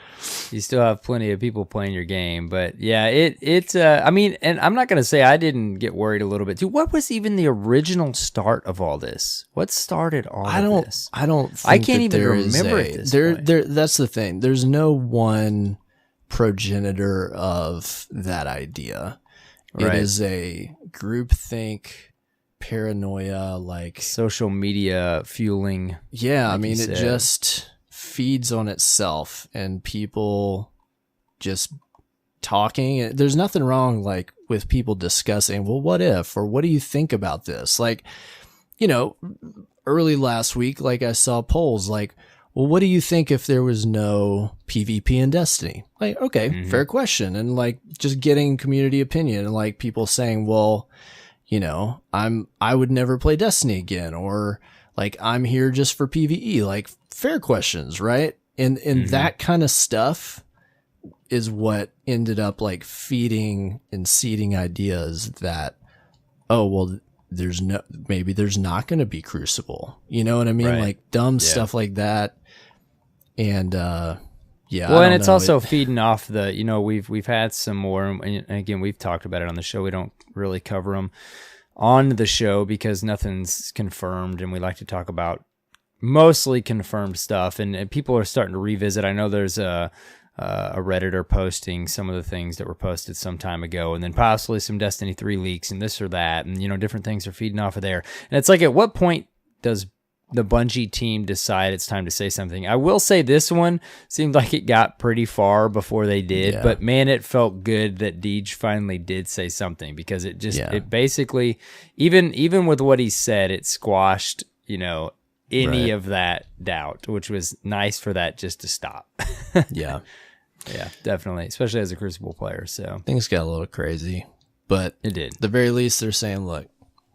you still have plenty of people playing your game, but yeah, I mean, and I'm not gonna say I didn't get worried a little bit too. What was even the original start of all this? What started all of this? I can't even remember at this point.
That's the thing. There's no one progenitor of that idea. It is a groupthink, paranoia, like
social media fueling.
Yeah, I mean, it just feeds on itself, and people just talking. There's nothing wrong like with people discussing, well, what if, or what do you think about this? Like, early last week, like, I saw polls like, well, what do you think if there was no PvP in Destiny? Like, okay, fair question. And like, just getting community opinion, and like people saying, well, I would never play Destiny again, or like, I'm here just for PvE. Like, fair questions, right? And that kind of stuff is what ended up like feeding and seeding ideas that, oh, well, maybe there's not going to be Crucible. You know what I mean? Like, dumb stuff like that. And well,
and it's also feeding off the, we've had some more, and again, we've talked about it on the show. We don't really cover them on the show because nothing's confirmed, and we like to talk about mostly confirmed stuff, and people are starting to revisit. I know there's a Redditor posting some of the things that were posted some time ago, and then possibly some Destiny 3 leaks and this or that, and different things are feeding off of there. And it's like, at what point does the Bungie team decide it's time to say something? I will say this one seemed like it got pretty far before they did, but man, it felt good that Deej finally did say something, because it just, it basically, even with what he said, it squashed, any of that doubt, which was nice for that just to stop.
Yeah,
definitely, especially as a Crucible player. So
things got a little crazy, but
it did.
At the very least, they're saying, look,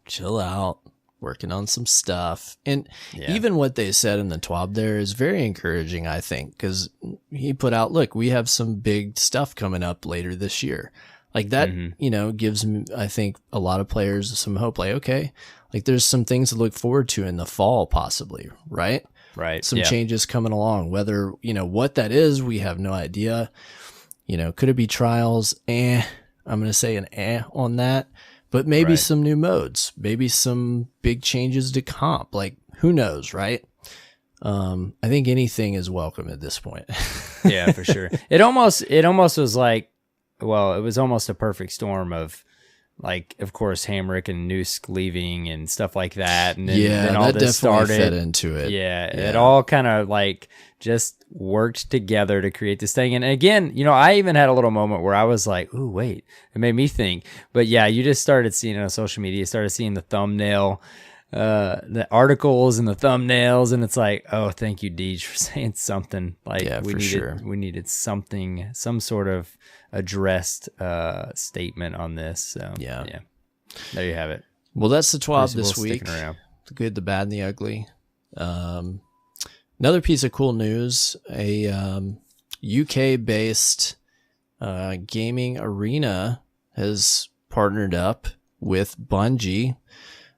chill out, working on some stuff. And even what they said in the TWAB there is very encouraging, I think, because he put out, look, we have some big stuff coming up later this year. Like that, gives, I think, a lot of players some hope. Like, okay, like there's some things to look forward to in the fall, possibly, right?
Right.
Some changes coming along. Whether, what that is, we have no idea. Could it be trials? I'm going to say an on that. But maybe some new modes, maybe some big changes to comp. Like, who knows, right? I think anything is welcome at this point.
Yeah, for sure. It almost was like, well, it was almost a perfect storm of, like, of course, Hamrick and Nusk leaving and stuff like that, and then all
that
this
definitely
started.
fed into it.
Yeah, it all kind of like just worked together to create this thing. And again, I even had a little moment where I was like, "Ooh, wait!" It made me think. But yeah, you just started seeing it on social media. Started seeing the thumbnail, the articles and the thumbnails, and it's like, oh, thank you, Deej, for saying something. Like, we needed something, some sort of addressed statement on this. So yeah, there you have it.
Well, that's the TWAB this week. The good, the bad, and the ugly. Another piece of cool news: a UK-based gaming arena has partnered up with Bungie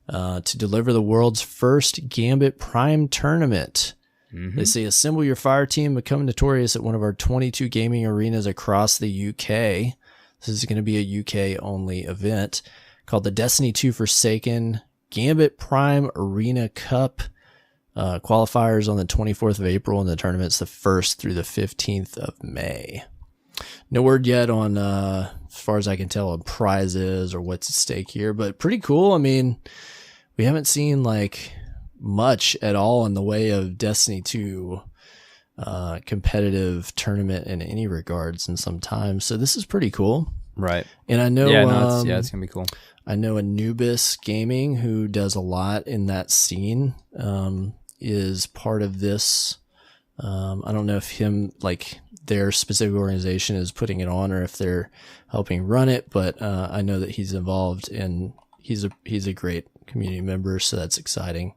to deliver the world's first Gambit Prime tournament. They say, assemble your fire team, become notorious at one of our 22 gaming arenas across the UK. This is going to be a UK-only event called the Destiny 2 Forsaken Gambit Prime Arena Cup. Qualifiers on the 24th of April, and the tournament's the 1st through the 15th of May. No word yet on, as far as I can tell, on prizes or what's at stake here, but pretty cool. I mean, we haven't seen like much at all in the way of Destiny 2 competitive tournament in any regards in some time. So this is pretty cool.
Right.
And I know,
it's going to be cool.
I know Anubis Gaming, who does a lot in that scene, is part of this. I don't know if their specific organization is putting it on or if they're helping run it, but I know that he's involved, and he's a great community member, so that's exciting.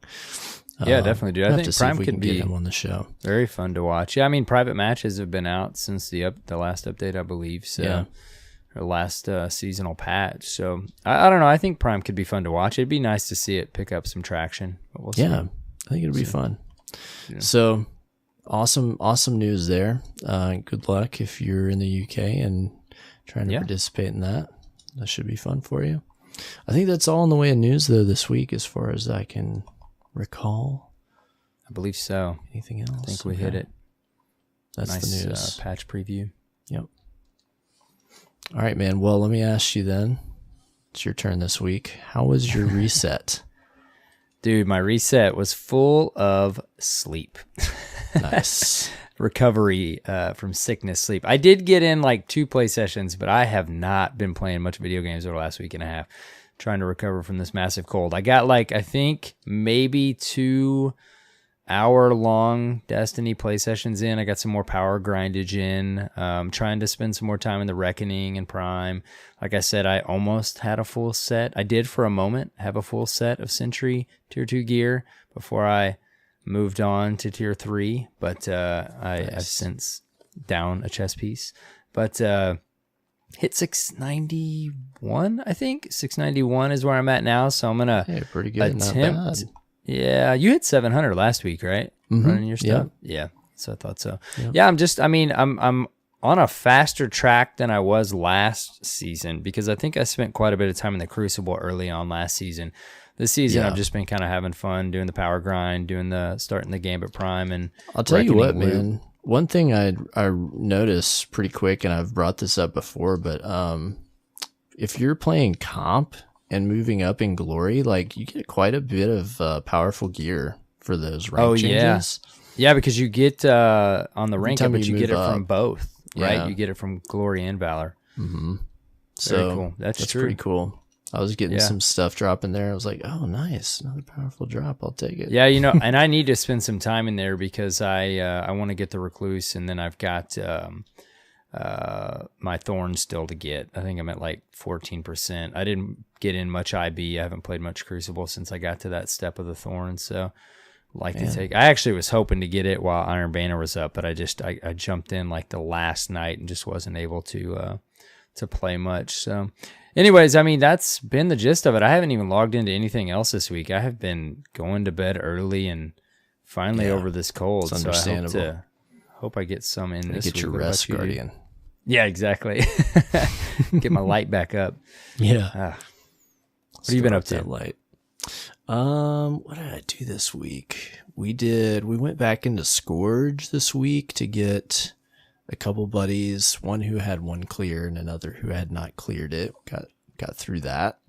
Yeah, definitely, dude. I think Prime could be
get him on the show.
Very fun to watch. Yeah, I mean, private matches have been out since the last update, I believe. So, or last seasonal patch. So I don't know. I think Prime could be fun to watch. It'd be nice to see it pick up some traction. But we'll see.
I think it'll be fun. Yeah. So awesome news there. Good luck if you're in the UK and trying to participate in that. That should be fun for you. I think that's all in the way of news, though, this week, as far as I can recall.
I believe so.
Anything else?
I think we hit it.
That's
nice,
the news.
Patch preview.
Yep. All right, man. Well, let me ask you then. It's your turn this week. How was your reset?
Dude, my reset was full of sleep.
Nice.
Recovery from sickness, sleep. I did get in like 2 play sessions, but I have not been playing much video games over the last week and a half, trying to recover from this massive cold. I got I think maybe 2 hour-long Destiny play sessions in. I got some more power grindage in. Trying to spend some more time in the Reckoning and Prime. Like I said, I almost had a full set. I did for a moment have a full set of Sentry Tier 2 gear before I moved on to Tier 3, but I've since down a chess piece. But hit 691, I think. 691 is where I'm at now, so I'm going to
pretty good,
attempt.
Not bad.
Yeah, you hit 700 last week, right?
Mm-hmm.
Running your stuff? Yeah, so I thought so. Yep. Yeah, I'm on a faster track than I was last season, because I think I spent quite a bit of time in the Crucible early on last season. This season, I've just been kind of having fun doing the power grind, starting the Gambit Prime, and
I'll tell you what, man. One thing I noticed pretty quick, and I've brought this up before, but if you're playing comp and moving up in glory, like, you get quite a bit of powerful gear for those rank changes.
Yeah, because you get on the rank up, but you get it from both, right?
Yeah.
You get it from glory and valor.
Mm-hmm.
Very cool. That's true.
Pretty cool. I was getting some stuff dropping there. I was like, oh, nice. Another powerful drop. I'll take it.
Yeah, and I need to spend some time in there because I want to get the Recluse, and then I've got my Thorn still to get. I think I'm at like 14%. I didn't get in much IB. I haven't played much Crucible since I got to that step of the Thorn, so to take. I actually was hoping to get it while Iron Banner was up, but I jumped in like the last night and just wasn't able to to play much. So anyways, I mean, that's been the gist of it. I haven't even logged into anything else this week. I have been going to bed early and finally over this cold.
It's understandable.
So I hope I get some in this week.
Get your rest, Guardian.
Yeah, exactly. Get my light back up.
Yeah.
What have you been up to?
That light. What did I do this week? We went back into Scourge this week to get a couple buddies, one who had one clear and another who had not cleared it. Got through that.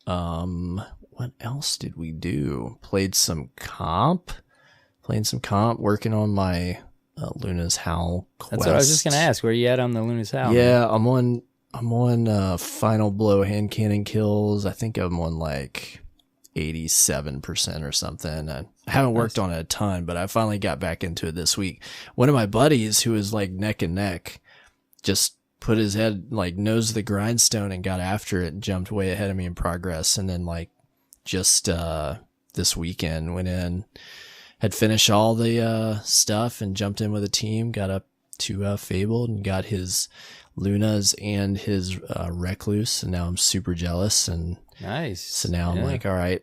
What else did we do? Playing some comp, working on my Luna's Howl quest.
That's what I was just gonna ask. Where you at on the Luna's Howl?
Yeah, I'm on final blow hand cannon kills. I think I'm on like 87% or something. I haven't worked on it a ton, but I finally got back into it this week. One of my buddies who was like neck and neck just put his head, like nose the grindstone and got after it and jumped way ahead of me in progress. And then like just this weekend went in, had finished all the stuff and jumped in with a team, got up to Fabled and got his Lunas and his Recluse, and now I'm super jealous. And
nice.
So now I'm like, all right,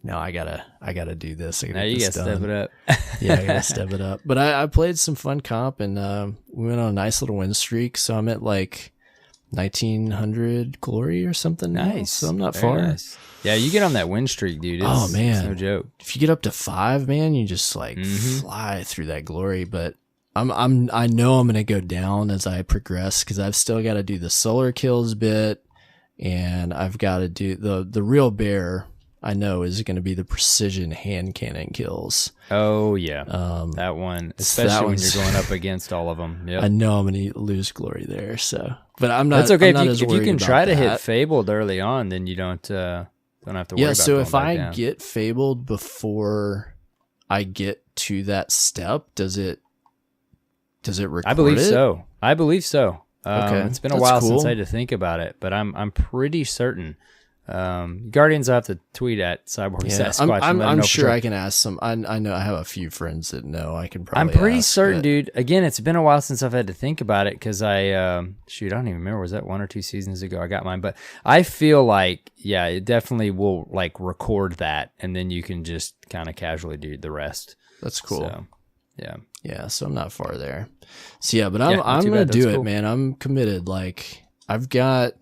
now I gotta do this.
Now you gotta step it up.
Yeah, I gotta step it up. But I played some fun comp, and we went on a nice little win streak. So I'm at like 1900 glory or something.
Nice.
Now, so I'm not
Very
far.
Nice. Yeah, you get on that win streak, dude. It's no joke.
If you get up to 5, man, you just like fly through that glory. But I know I'm gonna go down as I progress because I've still got to do the solar kills bit, and I've got to do the real bear. I know is going to be the precision hand cannon kills.
Oh yeah, that one, especially when you're going up against all of them. Yep.
I know I'm going to lose glory there. So, but I'm not.
That's okay.
If
you can try to hit Fabled early on, then you don't have to worry about.
Yeah. So if I
down.
get Fabled before I get to that step, does it record?
I believe so.
Okay.
It's been a while since I had to think about it, but I'm pretty certain. Guardians, I have to tweet at CyborgSasquatch.
I'm sure I can ask some. I know I have a few friends that know. I can probably.
I'm pretty
ask,
certain, dude. Again, it's been a while since I've had to think about it because I don't even remember. Was that 1 or 2 seasons ago? I got mine, but I feel like it definitely will like record that, and then you can just kind of casually do the rest.
That's cool.
So, yeah.
Yeah. So I'm not far there. So yeah, but I'm gonna do it, man. I'm committed. Like I've got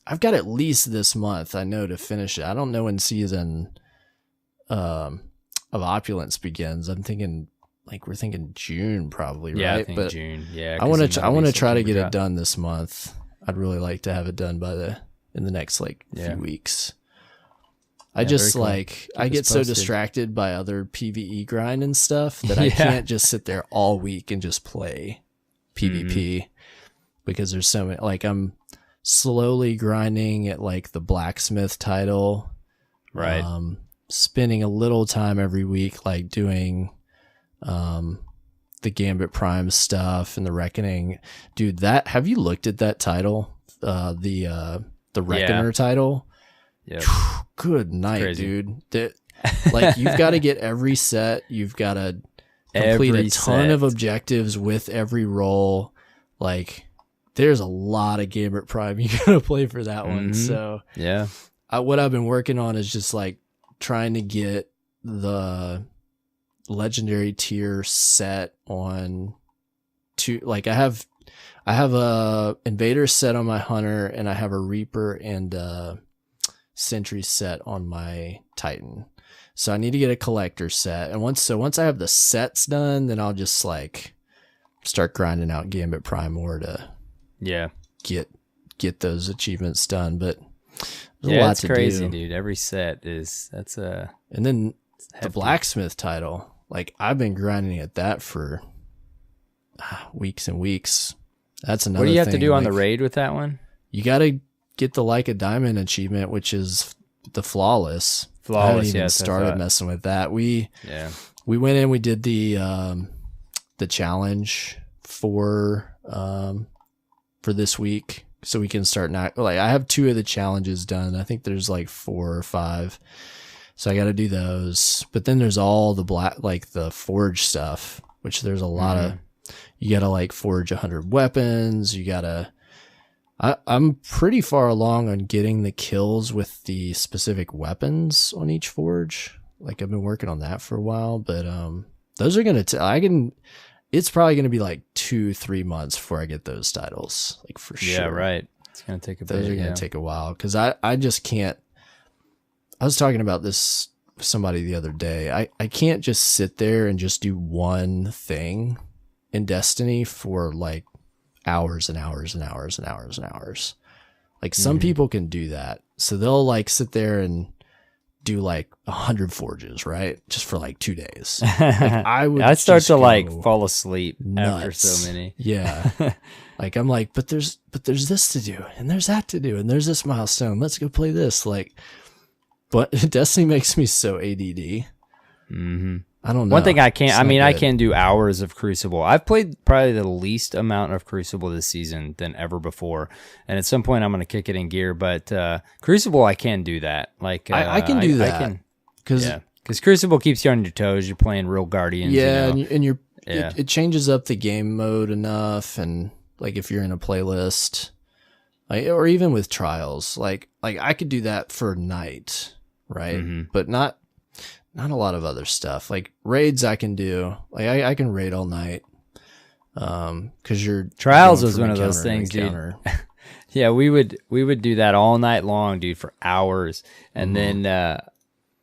at least this month, I know, to finish it. I don't know when season of Opulence begins. I'm thinking we're thinking June probably, right?
Yeah, I think June. Yeah.
I want to try to get it done this month. I'd really like to have it done in the next few weeks. I just cool. I get so distracted by other PvE grind and stuff that I can't just sit there all week and just play PvP because there's so many, I'm slowly grinding at the blacksmith title,
right?
Spending a little time every week doing the Gambit Prime stuff and the Reckoning. Dude, have you looked at that title? The Reckoner title?
Yeah.
Good night, dude. You've got to get every set. You've got to complete a ton of objectives with every roll. There's a lot of Gambit Prime you gotta play for that one. So
yeah,
what I've been working on is just trying to get the legendary tier set on two. I have a invader set on my hunter, and I have a reaper and a sentry set on my titan. So I need to get a collector set, and once I have the sets done, then I'll just start grinding out Gambit Prime more to get those achievements done. But there's a lot
it's
to
crazy,
do.
Dude. Every set and
then the blacksmith title, I've been grinding at that for weeks and weeks. That's another thing.
What do you have to do on the raid with that one?
You got to get the a diamond achievement, which is the flawless. I haven't even started messing with that. We went in, we did the challenge for this week, so we can start I have 2 of the challenges done. I think there's 4 or 5, so I got to do those. But then there's all the the forge stuff, which there's a lot of. You got to forge 100 weapons. You got to I'm pretty far along on getting the kills with the specific weapons on each forge. Like I've been working on that for a while, but those are it's probably gonna be like 2-3 months before I get those titles, like for sure.
Yeah, right. It's gonna take a bit.
Those are gonna take a while because I just can't. I was talking about this with somebody the other day. I can't just sit there and just do one thing in Destiny for like hours and hours and hours and hours and hours. Like some people can do that. So they'll like sit there and do like 100 forges, right? Just for like 2 days. Like
I'd start to like fall asleep
nuts.
after so many.
Yeah. Like I'm like, but there's this to do and there's that to do and there's this milestone. Let's go play this. Like, but Destiny makes me so ADD.
Mm-hmm.
I don't know.
One thing I can't, I can do hours of Crucible. I've played probably the least amount of Crucible this season than ever before. And at some point I'm going to kick it in gear, but Crucible, I can do that. Like
I can do that.
Because Crucible keeps you on your toes. You're playing real Guardians.
Yeah.
You know?
And you're, it changes up the game mode enough. And like if you're in a playlist, like, or even with trials, like I could do that for a night, right? Mm-hmm. But not a lot of other stuff. Like raids I can do. Like I can raid all night. Cause your
trials was one of those things, dude. Yeah, we would do that all night long, dude, for hours. And then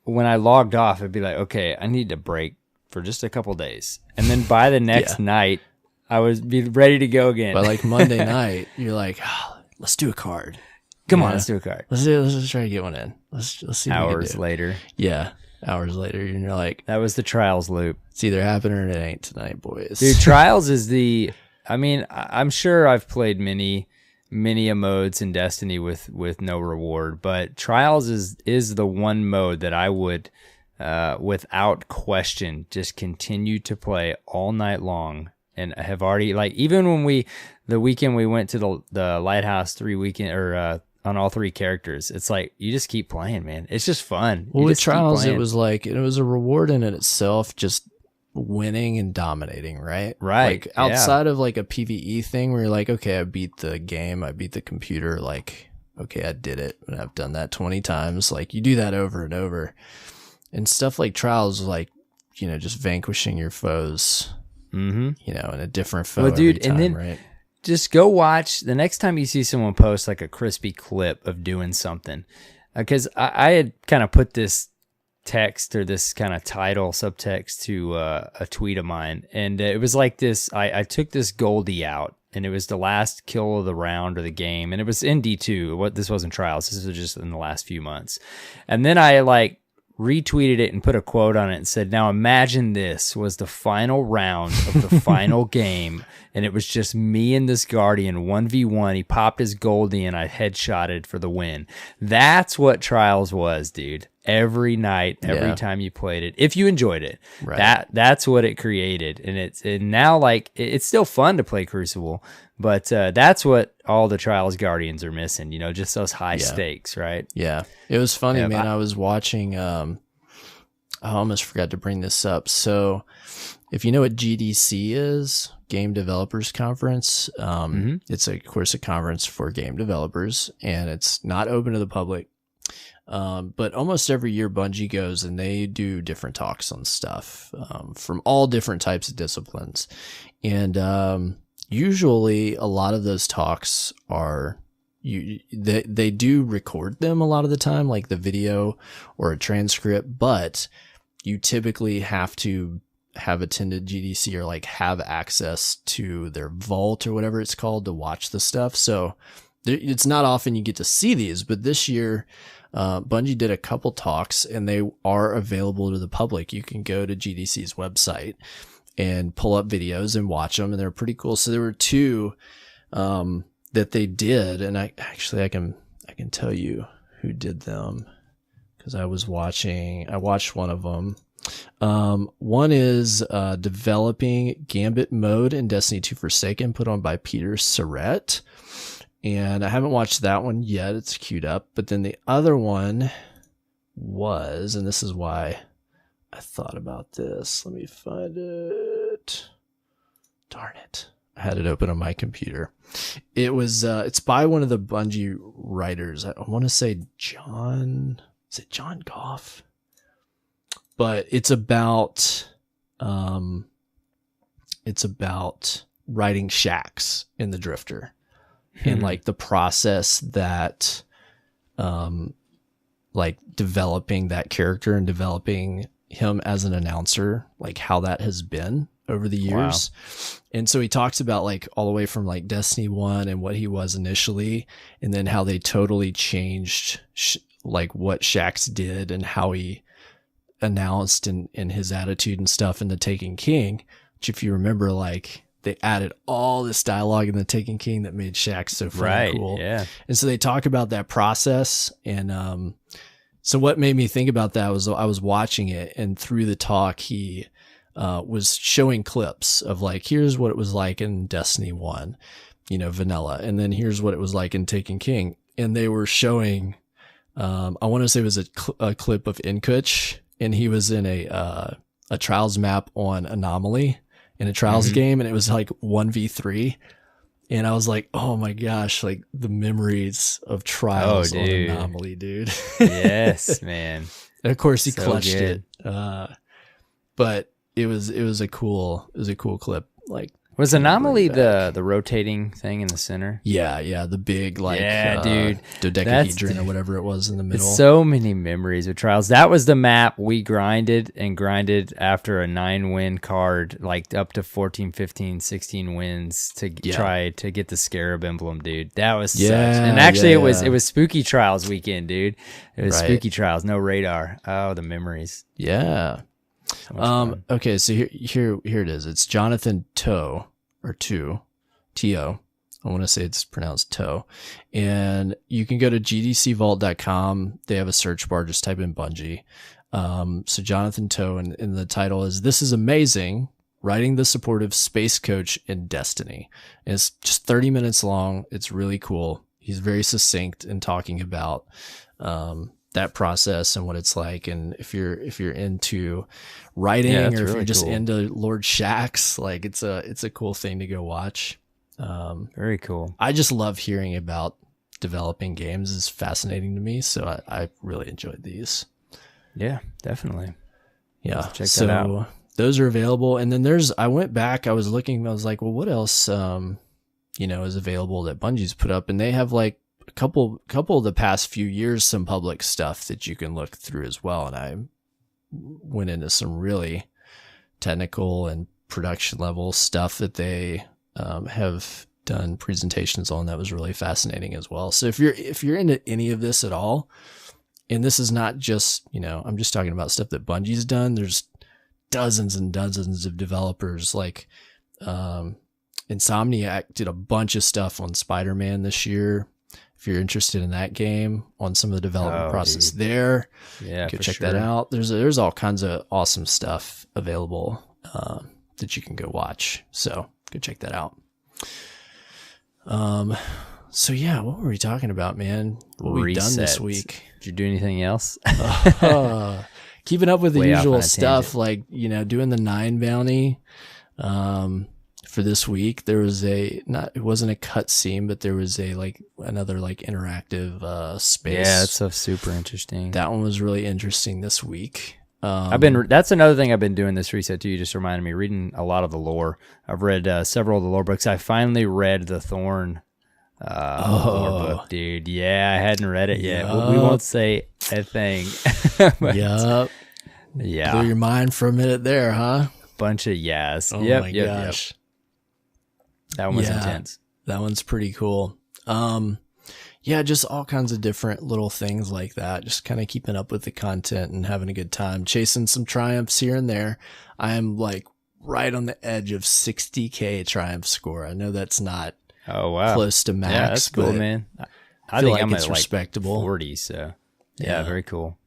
when I logged off, I'd be like, okay, I need to break for just a couple days. And then by the next night, I would be ready to go again.
But like Monday night, you're like, oh, let's do a card.
Come on, let's do a card.
Let's just try to get one in. Let's see.
Hours later.
Yeah. Hours later, and you're like,
that was the trials loop.
It's either happening or it ain't tonight, boys.
Dude, trials is I'm sure I've played many modes in Destiny with no reward, but trials is the one mode that I would without question just continue to play all night long. And I have already, like, even when the weekend we went to the Lighthouse 3 weekend, or on all 3 characters, it's like you just keep playing, man. It's just fun.
Well, with trials, it was like it was a reward in it itself, just winning and dominating, right?
Right.
Like outside of like a PvE thing where you're like, okay, I beat the game, I beat the computer, like, okay, I did it, and I've done that 20 times. Like you do that over and over, and stuff like trials, like, you know, just vanquishing your foes. Mm-hmm. You know, and a different foe.
Well, dude,
every time,
and then
right?
Just go watch the next time you see someone post like a crispy clip of doing something, because I had kind of put this text or this kind of title subtext to a tweet of mine, and it was like this. I took this Goldie out, and it was the last kill of the round or the game, and it was in D2. This wasn't trials. This was just in the last few months, and then I like retweeted it and put a quote on it and said, now imagine this was the final round of the final game, and it was just me and this Guardian 1v1. He popped his Goldie and I headshotted for the win. That's what trials was, dude. Every night, every time you played it, if you enjoyed it, right. That's what it created. And now, like, it's still fun to play Crucible, but that's what all the trials Guardians are missing, you know, just those high stakes, right?
Yeah. It was funny, man. I was watching, I almost forgot to bring this up. So if you know what GDC is, Game Developers Conference, it's of course a conference for game developers, and it's not open to the public. But almost every year Bungie goes and they do different talks on stuff, from all different types of disciplines. And, usually a lot of those talks are, they do record them a lot of the time, like the video or a transcript, but you typically have to have attended GDC or like have access to their vault or whatever it's called to watch the stuff. So it's not often you get to see these, but this year, Bungie did a couple talks and they are available to the public. You can go to GDC's website and pull up videos and watch them, and they're pretty cool. So there were 2 that they did, and I can tell you who did them because I watched one of them. One is developing Gambit mode in Destiny 2 Forsaken, put on by Peter Surrett. And I haven't watched that one yet. It's queued up. But then the other one was, and this is why I thought about this. Let me find it. Darn it. I had it open on my computer. It was it's by one of the Bungie writers. I want to say John Goff? But it's about writing Shaxx in the Drifter and like the process that like developing that character and developing him as an announcer, like how that has been over the years. Wow. And so he talks about like all the way from like Destiny 1 and what he was initially, and then how they totally changed like what Shaxx did and how he announced and his attitude and stuff in the Taken King, which if you remember, like they added all this dialogue in the Taken King that made Shaxx so fucking cool.
Yeah.
And so they talk about that process. And so what made me think about that was I was watching it, and through the talk, he was showing clips of like, here's what it was like in Destiny 1, you know, vanilla. And then here's what it was like in Taken King. And they were showing, I want to say it was a clip of Inkuch, and he was in a Trials map on Anomaly in a Trials game. And it was like 1v3. And I was like, oh my gosh, like the memories of Trials on Anomaly, dude.
Yes, man.
And of course he
So
clutched
good.
it. But it was a cool clip. Like,
Was Anomaly the rotating thing in the center?
yeah, the big like
dude,
dodecahedron or whatever it was in the middle.
So many memories of Trials. That was the map we grinded after a 9-win card, like up to 14, 15, 16 wins to try to get the Scarab emblem, dude. That was such. And actually, it was Spooky Trials weekend, dude. It was Spooky Trials, no radar. Oh, the memories.
Yeah. So okay, so here it is. It's Jonathan Toe or T-O. I want to say it's pronounced Toe. And you can go to gdcvault.com. They have a search bar. Just type in Bungie. So Jonathan Toe, and the title is "This is Amazing: Writing the Supportive Space Coach in Destiny." And it's just 30 minutes long. It's really cool. He's very succinct in talking about that process and what it's like. And if you're into writing, or if really you're just into Lord Shaxx, like it's a cool thing to go watch.
Very cool.
I just love hearing about developing games. It's fascinating to me. So I really enjoyed these.
Yeah, definitely.
Yeah.
Check that out.
Those are available. And then I went back, I was looking, I was like, well, what else, is available that Bungie's put up? And they have like a couple of the past few years, some public stuff that you can look through as well. And I went into some really technical and production level stuff that they have done presentations on. That was really fascinating as well. So if you're into any of this at all, and this is not just, I'm just talking about stuff that Bungie's done. There's dozens and dozens of developers. Like Insomniac did a bunch of stuff on Spider-Man this year. If you're interested in that game, on some of the development process there, go check that out. There's all kinds of awesome stuff available that you can go watch. So go check that out. So yeah, what were we talking about, man? What we've done this week?
Did you do anything else?
Keeping up with the
Way
usual
off on a
stuff, like doing the 9 bounty. For this week, there was it wasn't a cut scene, but there was another interactive space.
Yeah, that's so super interesting.
That one was really interesting this week.
That's another thing I've been doing this reset too. You just reminded me, reading a lot of the lore. I've read several of the lore books. I finally read the Thorn lore book, dude. Yeah, I hadn't read it yet. We won't say a thing.
Yep.
Yeah.
Blew your mind for a minute there, huh?
Bunch of yes.
Oh my gosh.
Yep. That one was intense.
That one's pretty cool. Just all kinds of different little things like that. Just kind of keeping up with the content and having a good time, chasing some triumphs here and there. I am like right on the edge of 60K triumph score. I know that's not close to max.
Yeah, that's cool, man. I
feel
think
like
I'm
it's
at
respectable.
40, so yeah, very cool.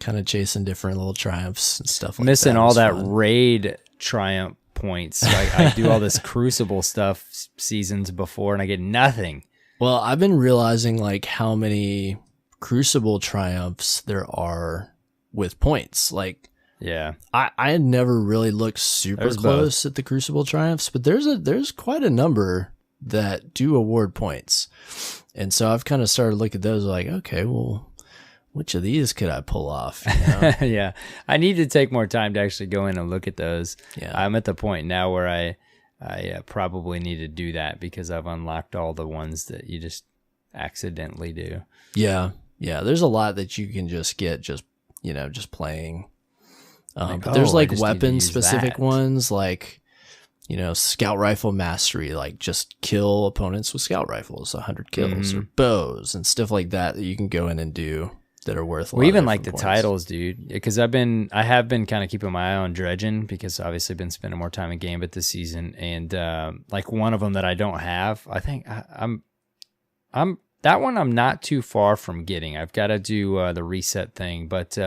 Kind of chasing different little triumphs and stuff like
Missing
that.
all that raid triumph points. I do all this Crucible stuff seasons before, and I get nothing.
Well, I've been realizing like how many Crucible triumphs there are with points. Like
Yeah.
I had never really looked super
There's
close at the Crucible Triumphs, but there's quite a number that do award points. And so I've kind of started looking at those like, okay, well, which of these could I pull off? You know?
Yeah. I need to take more time to actually go in and look at those.
Yeah.
I'm at the point now where I probably need to do that because I've unlocked all the ones that you just accidentally do.
Yeah. Yeah. There's a lot that you can just get just playing. But there's like weapon specific ones like, scout rifle mastery, like just kill opponents with scout rifles, 100 kills, or bows and stuff like that you can go in and do that are worth a lot.
Well, even like the
points.
titles, dude, because I have been kind of keeping my eye on dredging because obviously been spending more time in Gambit this season, and like one of them that I don't have, I think I'm that one I'm not too far from getting. I've got to do the reset thing, but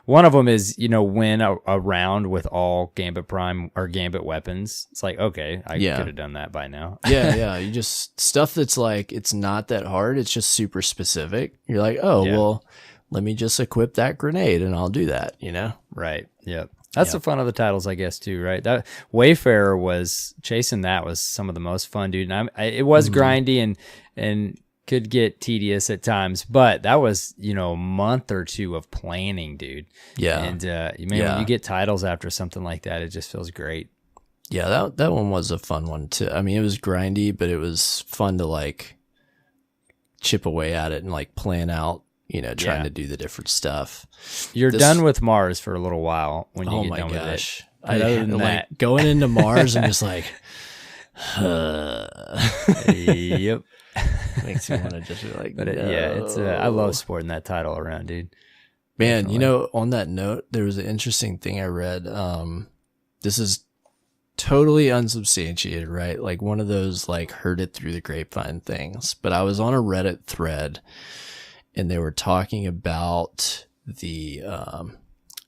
one of them is win a round with all Gambit Prime or Gambit weapons. It's like, okay, I could have done that by now.
yeah, you just stuff that's like it's not that hard. It's just super specific. You're like, well, let me just equip that grenade and I'll do that.
Right. Yep. That's the fun of the titles, I guess, too, right? That Wayfarer was chasing. That was some of the most fun, dude. And it was grindy and could get tedious at times, but that was a month or two of planning, dude.
Yeah.
And when you get titles after something like that, it just feels great.
Yeah, that one was a fun one too. I mean, it was grindy, but it was fun to like chip away at it and like plan out, trying to do the different stuff.
You're done with Mars for a little while when you get done with it.
I like going into Mars and just like
yep.
Makes me want to just be like,
but it's I love sporting that title around, dude.
Man, definitely. On that note, there was an interesting thing I read. This is totally unsubstantiated, right? Like one of those like heard it through the grapevine things. But I was on a Reddit thread and they were talking about the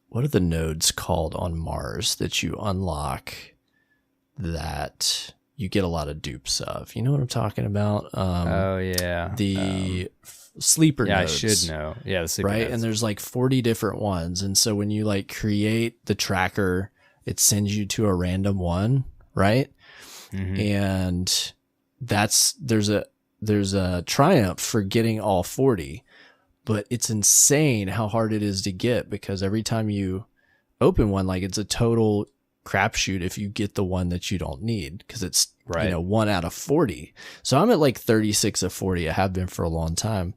what are the nodes called on Mars that you unlock that you get a lot of dupes of? You know what I'm talking about? The sleeper nodes.
I should know. Yeah, the sleeper
right?
nodes.
And there's like 40 different ones. And so when you like create the tracker, it sends you to a random one, right? And there's a triumph for getting all 40, but it's insane how hard it is to get because every time you open one, like it's a total crapshoot if you get the one that you don't need because it's 1 out of 40. So I'm at like 36 of 40. I have been for a long time.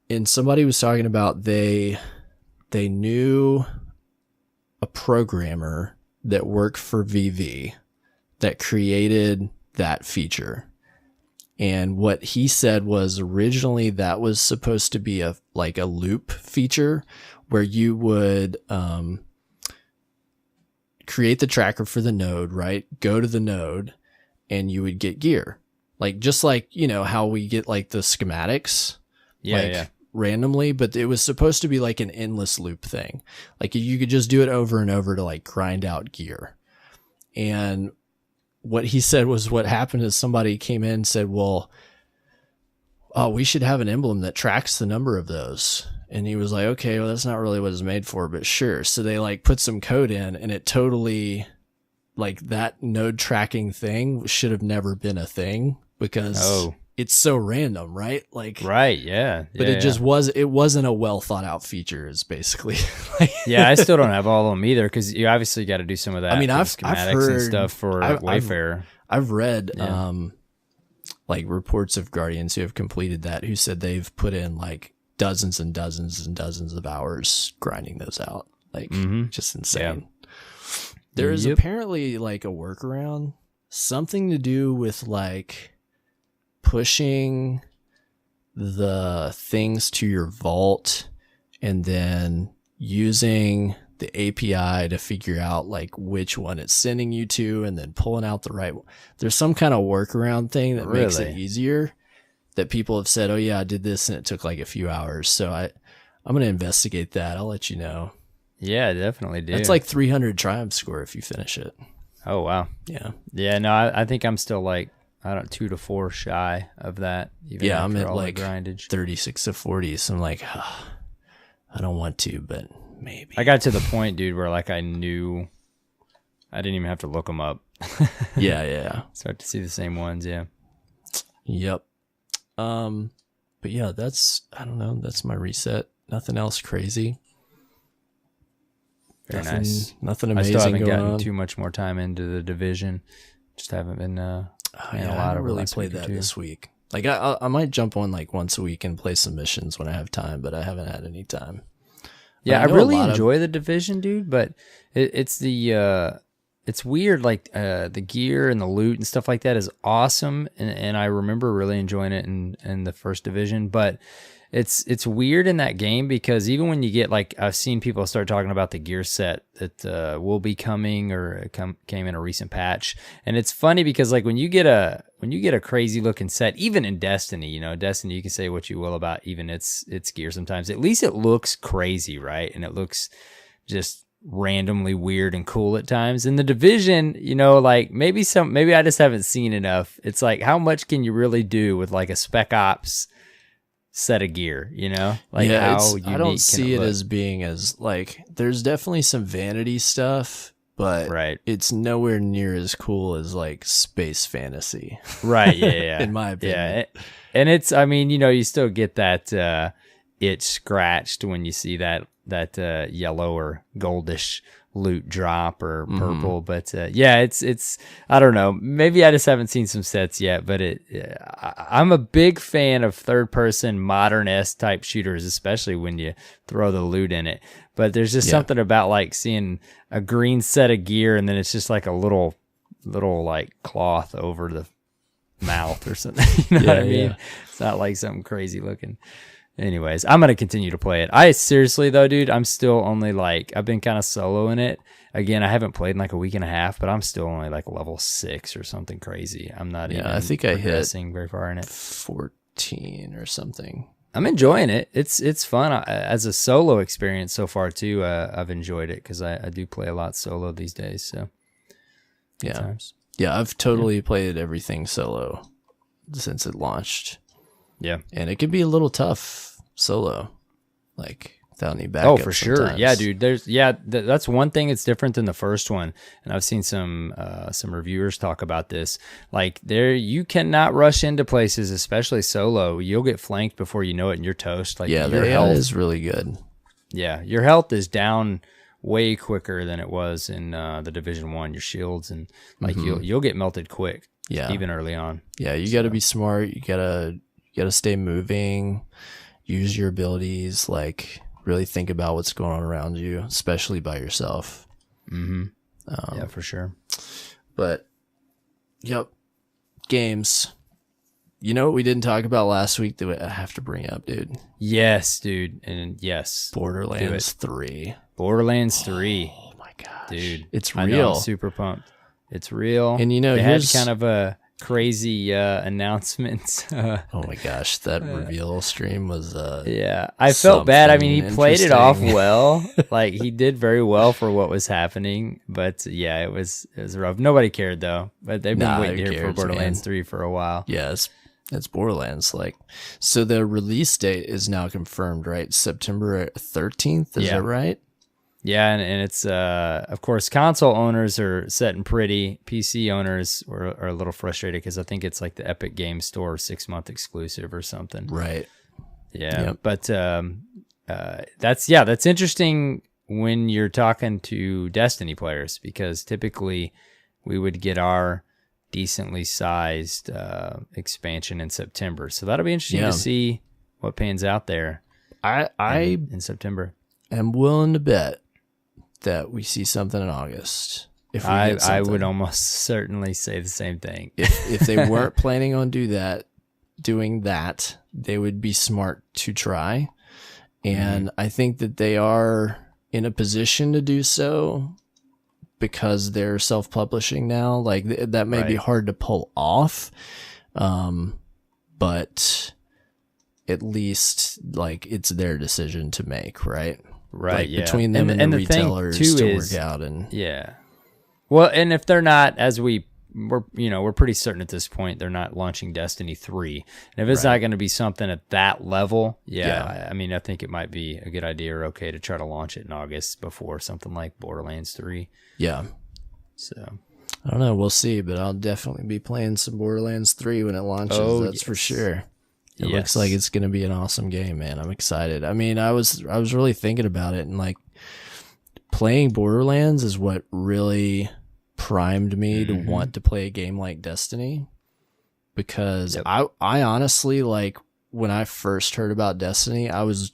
And somebody was talking about they knew a programmer that worked for VV that created that feature. And what he said was originally that was supposed to be a loop feature where you would create the tracker for the node, right? Go to the node and you would get gear. Like, just like, how we get like the schematics randomly, but it was supposed to be like an endless loop thing. Like you could just do it over and over to like grind out gear. And what he said was what happened is somebody came in and said, well, we should have an emblem that tracks the number of those. And he was like, okay, well, that's not really what it's made for, but sure. So they like put some code in and it totally like that node tracking thing should have never been a thing because it's so random, right? Like,
right. Yeah.
But it wasn't a well thought out feature is basically.
Yeah. I still don't have all of them either. Cause you obviously got to do some of that.
I mean, I've heard
and stuff for Wayfarer.
I've read, like reports of Guardians who have completed that, who said they've put in like dozens and dozens and dozens of hours grinding those out. Like just insane. Yeah. There is apparently like a workaround, something to do with like pushing the things to your vault and then using the API to figure out like which one it's sending you to and then pulling out the right one. There's some kind of workaround thing that makes it easier that people have said, oh yeah, I did this and it took like a few hours. So I'm going to investigate that. I'll let you know.
Yeah, definitely do.
It's like 300 triumph score if you finish it.
Oh, wow.
Yeah.
Yeah, no, I think I'm still like, 2 to 4 shy of that.
Even I'm at like grindage. 36 of 40. So I'm like, I don't want to, but maybe.
I got to the point, dude, where like I knew I didn't even have to look them up.
Yeah.
Start to see the same ones, yeah.
Yep. But yeah, I don't know, that's my reset. Nothing else crazy.
Very nice.
Nothing amazing
I still haven't
going
gotten
on.
too much more time into the Division. Just haven't been
I
haven't
really played that this week. Like I might jump on like once a week and play some missions when I have time, but I haven't had any time.
Yeah, I really enjoy the Division, dude, but it's weird, like the gear and the loot and stuff like that is awesome, and I remember really enjoying it in the first Division, but it's weird in that game because even when you get, like, I've seen people start talking about the gear set that will be coming or came in a recent patch, and it's funny because like when you get a crazy looking set, even in Destiny, Destiny, you can say what you will about even its gear sometimes, at least it looks crazy, right? And it looks just randomly weird and cool at times. In the Division, like maybe I just haven't seen enough. It's like, how much can you really do with like a Spec Ops set of gear, like how unique
I don't see it
look?
as being as like, there's definitely some vanity stuff, but
right,
it's nowhere near as cool as like space fantasy,
right? Yeah.
In my opinion.
Yeah, and it's, I mean, you still get that itch scratched when you see that yellow or goldish loot drop or purple, but yeah, it's I don't know, maybe I just haven't seen some sets yet, but I'm a big fan of third person modern-esque type shooters, especially when you throw the loot in it, but there's just something about like seeing a green set of gear and then it's just like a little like cloth over the mouth or something. What I mean? It's not like something crazy looking. Anyways, I'm going to continue to play it. I seriously though, dude, I'm still only like, I've been kind of soloing it. Again, I haven't played in like a week and a half, but I'm still only like level 6 or something crazy. I'm not even
I think I hit
very far in it.
14 or something.
I'm enjoying it. It's fun as a solo experience so far too. I've enjoyed it because I do play a lot solo these days. So
yeah, I've totally played everything solo since it launched.
Yeah,
and it can be a little tough solo, like without any backup.
Oh, for sure.
sometimes.
Yeah, dude. That's one thing that's different than the first one, and I've seen some reviewers talk about this. Like, you cannot rush into places, especially solo. You'll get flanked before you know it, and you're toast. Like,
yeah,
your
health
health
is really good.
Yeah, your health is down way quicker than it was in the Division 1. Your shields and like you'll get melted quick.
Yeah,
even early on.
Yeah, you got to be smart. You gotta stay moving, use your abilities, like really think about what's going on around you, especially by yourself.
Yeah, for sure.
But yep, games. You know what we didn't talk about last week that I have to bring up, dude?
Yes, dude. And yes,
Borderlands 3.
Borderlands 3.
Oh my gosh,
dude,
it's
I
real.
know, I'm super pumped. It's real.
And
they had kind of a crazy announcements.
Oh my gosh, that reveal stream was
yeah, I felt bad. I mean, he played it off well. Like, he did very well for what was happening, but yeah, it was rough. Nobody cared though, but they've been waiting to hear for Borderlands 3 for a while.
Yeah, it's Borderlands. Like, so the release date is now confirmed, right? September 13th, is that right?
Yeah, and it's of course, console owners are setting pretty. PC owners are a little frustrated because I think it's like the Epic Games Store 6-month exclusive or something.
Right.
Yeah, yep. But that's interesting when you're talking to Destiny players, because typically we would get our decently sized expansion in September. So that'll be interesting to see what pans out there. In September.
I'm willing to bet that we see something in August. If we get something.
I would almost certainly say the same thing.
If they weren't planning on doing that, they would be smart to try. And I think that they are in a position to do so because they're self-publishing now. Like, that may be hard to pull off. But at least, like, it's their decision to make, right?
Right,
like, between them and the retailers to work out. And
yeah. Well, and if they're not, as we we're pretty certain at this point they're not launching Destiny 3. And if it's not going to be something at that level, I mean, I think it might be a good idea or okay to try to launch it in August before something like Borderlands 3.
Yeah.
So
I don't know. We'll see, but I'll definitely be playing some Borderlands 3 when it launches. That's for sure. It looks like it's going to be an awesome game, man. I'm excited. I mean, I was really thinking about it, and like playing Borderlands is what really primed me to want to play a game like Destiny, because I honestly, like, when I first heard about Destiny, I was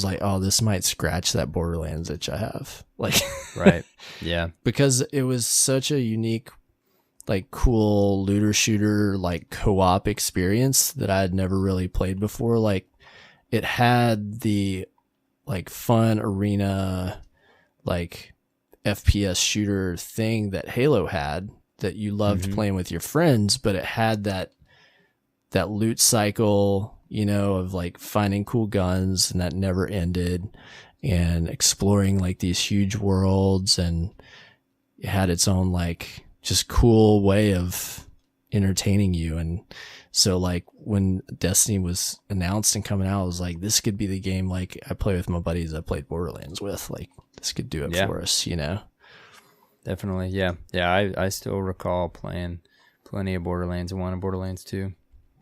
like, oh, this might scratch that Borderlands itch I have. Like,
right. Yeah.
Because it was such a unique, like, cool looter shooter, like, co-op experience that I had never really played before. Like, it had the, like, fun arena, like, FPS shooter thing that Halo had that you loved playing with your friends, but it had that loot cycle, you know, of like finding cool guns, and that never ended, and exploring like these huge worlds, and it had its own like just cool way of entertaining you. And so like when Destiny was announced and coming out, I was like, this could be the game like I play with my buddies I played Borderlands with. Like, this could do it for us, you know?
Definitely, yeah. I still recall playing plenty of Borderlands 1 and Borderlands 2.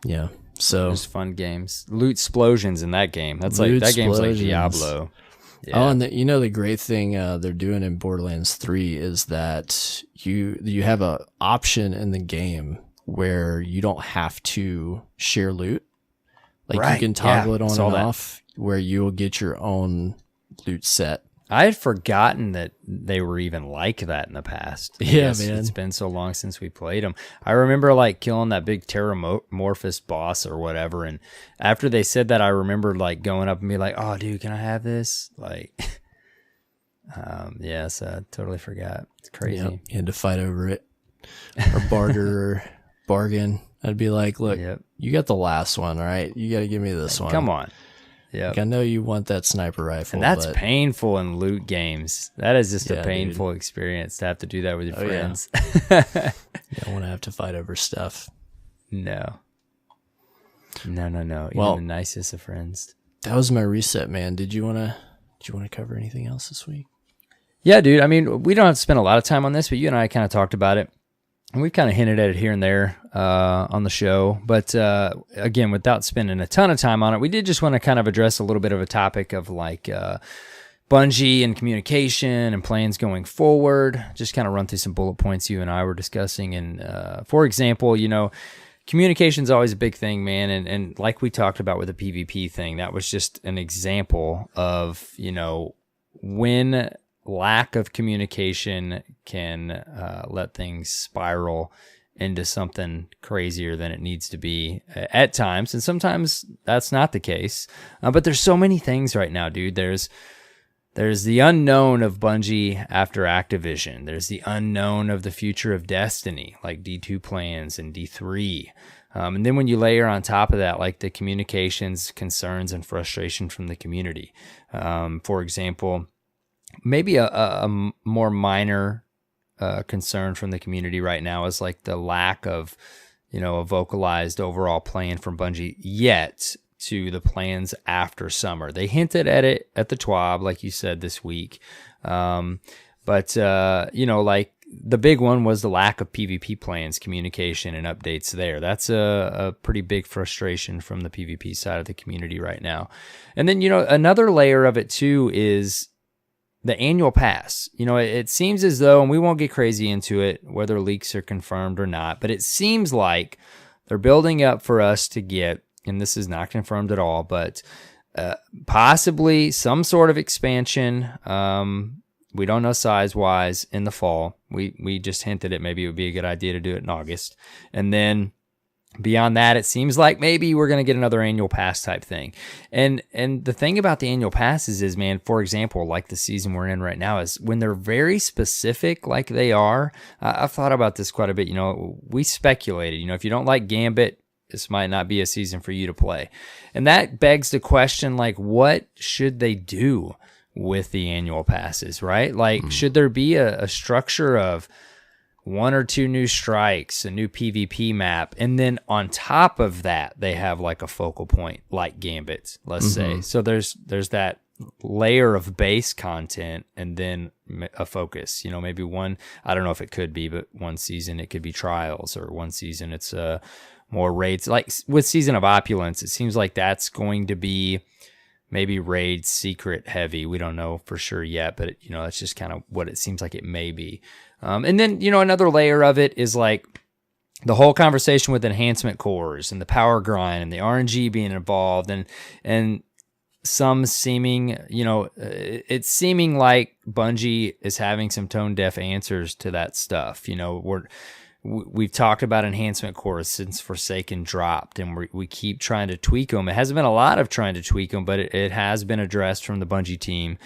Yeah, so
just fun games. Loot explosions in that game. That's like that game's like Diablo. Yeah.
Oh, and the great thing they're doing in Borderlands 3 is that you have a option in the game where you don't have to share loot. Like, you can toggle it on and off, where you'll get your own loot set.
I had forgotten that they were even like that in the past.
Yeah, man.
It's been so long since we played them. I remember like killing that big Terramorphous boss or whatever, and after they said that, I remember like going up and be like, "Oh, dude, can I have this?" Like, so I totally forgot. It's crazy.
Yep. You had to fight over it, or barter, or bargain. I'd be like, "Look, you got the last one, all right? You got to give me this one.
Come on." Yeah,
like, I know you want that sniper rifle,
and that's painful in loot games. That is just a painful experience to have to do that with your friends.
Yeah. You don't want to have to fight over stuff.
No. Even the nicest of friends.
That was my reset, man. Did you want to cover anything else this week?
Yeah, dude. I mean, we don't have to spend a lot of time on this, but you and I kind of talked about it. And we've kind of hinted at it here and there on the show. But again, without spending a ton of time on it, we did just want to kind of address a little bit of a topic of like Bungie and communication and plans going forward. Just kind of run through some bullet points you and I were discussing. And for example, communication is always a big thing, man. And like we talked about with the PvP thing, that was just an example of, when lack of communication can let things spiral into something crazier than it needs to be at times. And sometimes that's not the case. But there's so many things right now, dude. There's the unknown of Bungie after Activision. There's the unknown of the future of Destiny, like D2 plans and D3. And then when you layer on top of that, like the communications, concerns, and frustration from the community. For example, maybe a more minor concern from the community right now is like the lack of, a vocalized overall plan from Bungie yet to the plans after summer. They hinted at it at the TWAB, like you said this week. But like the big one was the lack of PvP plans, communication, and updates there. That's a pretty big frustration from the PvP side of the community right now. And then, another layer of it too is the annual pass. It seems as though, and we won't get crazy into it, whether leaks are confirmed or not, but it seems like they're building up for us to get, and this is not confirmed at all, but possibly some sort of expansion. We don't know size-wise in the fall. We just hinted at maybe it would be a good idea to do it in August. And then beyond that, it seems like maybe we're going to get another annual pass type thing. And the thing about the annual passes is, man, for example, like the season we're in right now, is when they're very specific like they are. I've thought about this quite a bit. We speculated, if you don't like Gambit, this might not be a season for you to play. And that begs the question, like, what should they do with the annual passes, right? Like, should there be a structure of one or two new strikes, a new PvP map, and then on top of that, they have like a focal point like Gambit, let's say. So there's that layer of base content and then a focus. Maybe one, I don't know if it could be, but one season it could be trials, or one season it's more raids. Like with Season of Opulence, it seems like that's going to be maybe raid secret heavy. We don't know for sure yet, but that's just kind of what it seems like it may be. And then, another layer of it is like the whole conversation with enhancement cores and the power grind and the RNG being involved, and some seeming, it's seeming like Bungie is having some tone deaf answers to that stuff. We've talked about enhancement cores since Forsaken dropped, and we keep trying to tweak them. It hasn't been a lot of trying to tweak them, but it has been addressed from the Bungie team.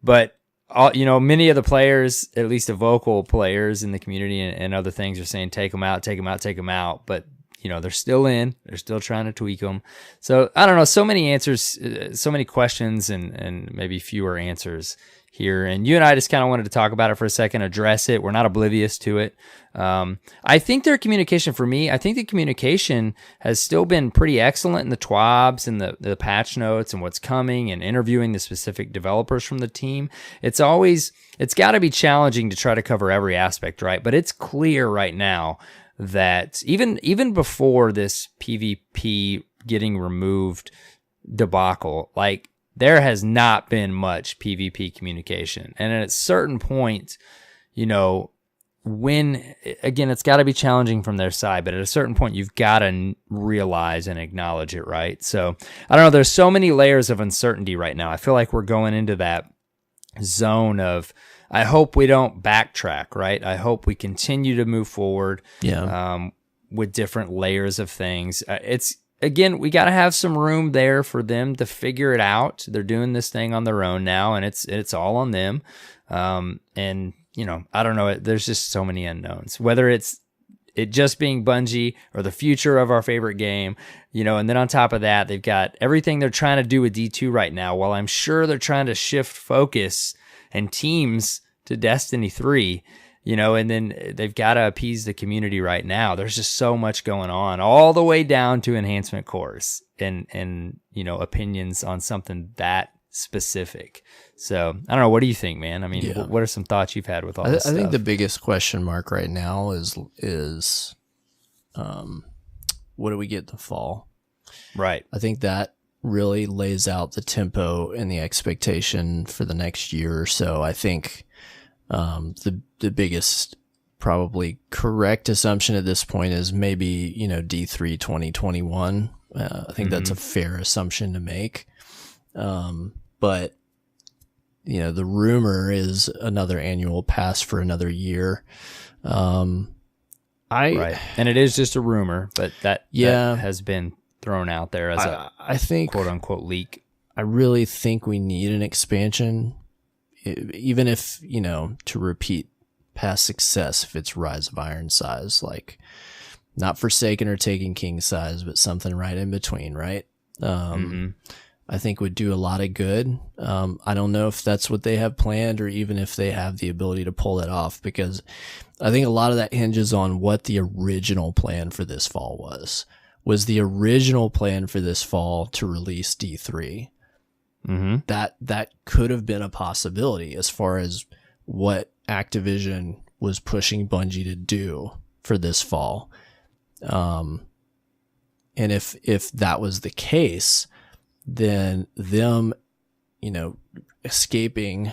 But many of the players, at least the vocal players in the community and other things, are saying take them out, take them out, take them out. But they're still in. They're still trying to tweak them. So I don't know. So many answers, so many questions, and maybe fewer answers here. And you and I just kind of wanted to talk about it for a second, address it. We're not oblivious to it. I think their communication, for me, I think the communication has still been pretty excellent in the TWABs and the patch notes and what's coming, and interviewing the specific developers from the team. It's got to be challenging to try to cover every aspect, right? But it's clear right now that even before this PvP getting removed debacle, like, there has not been much PvP communication. And at a certain point, when, again, it's got to be challenging from their side, but at a certain point, you've got to realize and acknowledge it, right? So, I don't know, there's so many layers of uncertainty right now. I feel like we're going into that zone of, I hope we don't backtrack, right? I hope we continue to move forward with different layers of things. Again, we got to have some room there for them to figure it out. They're doing this thing on their own now, and it's all on them. And I don't know. There's just so many unknowns. Whether it's it just being Bungie or the future of our favorite game, and then on top of that, they've got everything they're trying to do with D2 right now. While I'm sure they're trying to shift focus and teams to Destiny 3. And then they've got to appease the community right now. There's just so much going on, all the way down to enhancement cores and opinions on something that specific. So I don't know. What do you think, man? I mean, what are some thoughts you've had with all this stuff?
I think the biggest question mark right now is what do we get in the fall?
Right.
I think that really lays out the tempo and the expectation for the next year or so. I think the biggest probably correct assumption at this point is maybe, D3 2021. I think that's a fair assumption to make. But the rumor is another annual pass for another year. Right.
And it is just a rumor, but that has been thrown out there as I think quote unquote leak.
I really think we need an expansion, even if, to repeat past success, if it's Rise of Iron size, like not Forsaken or Taken King size, but something right in between, right? I think would do a lot of good. I don't know if that's what they have planned or even if they have the ability to pull it off, because I think a lot of that hinges on what the original plan for this fall was. Was the original plan for this fall to release D3? That could have been a possibility as far as what Activision was pushing Bungie to do for this fall. And if that was the case, then them, escaping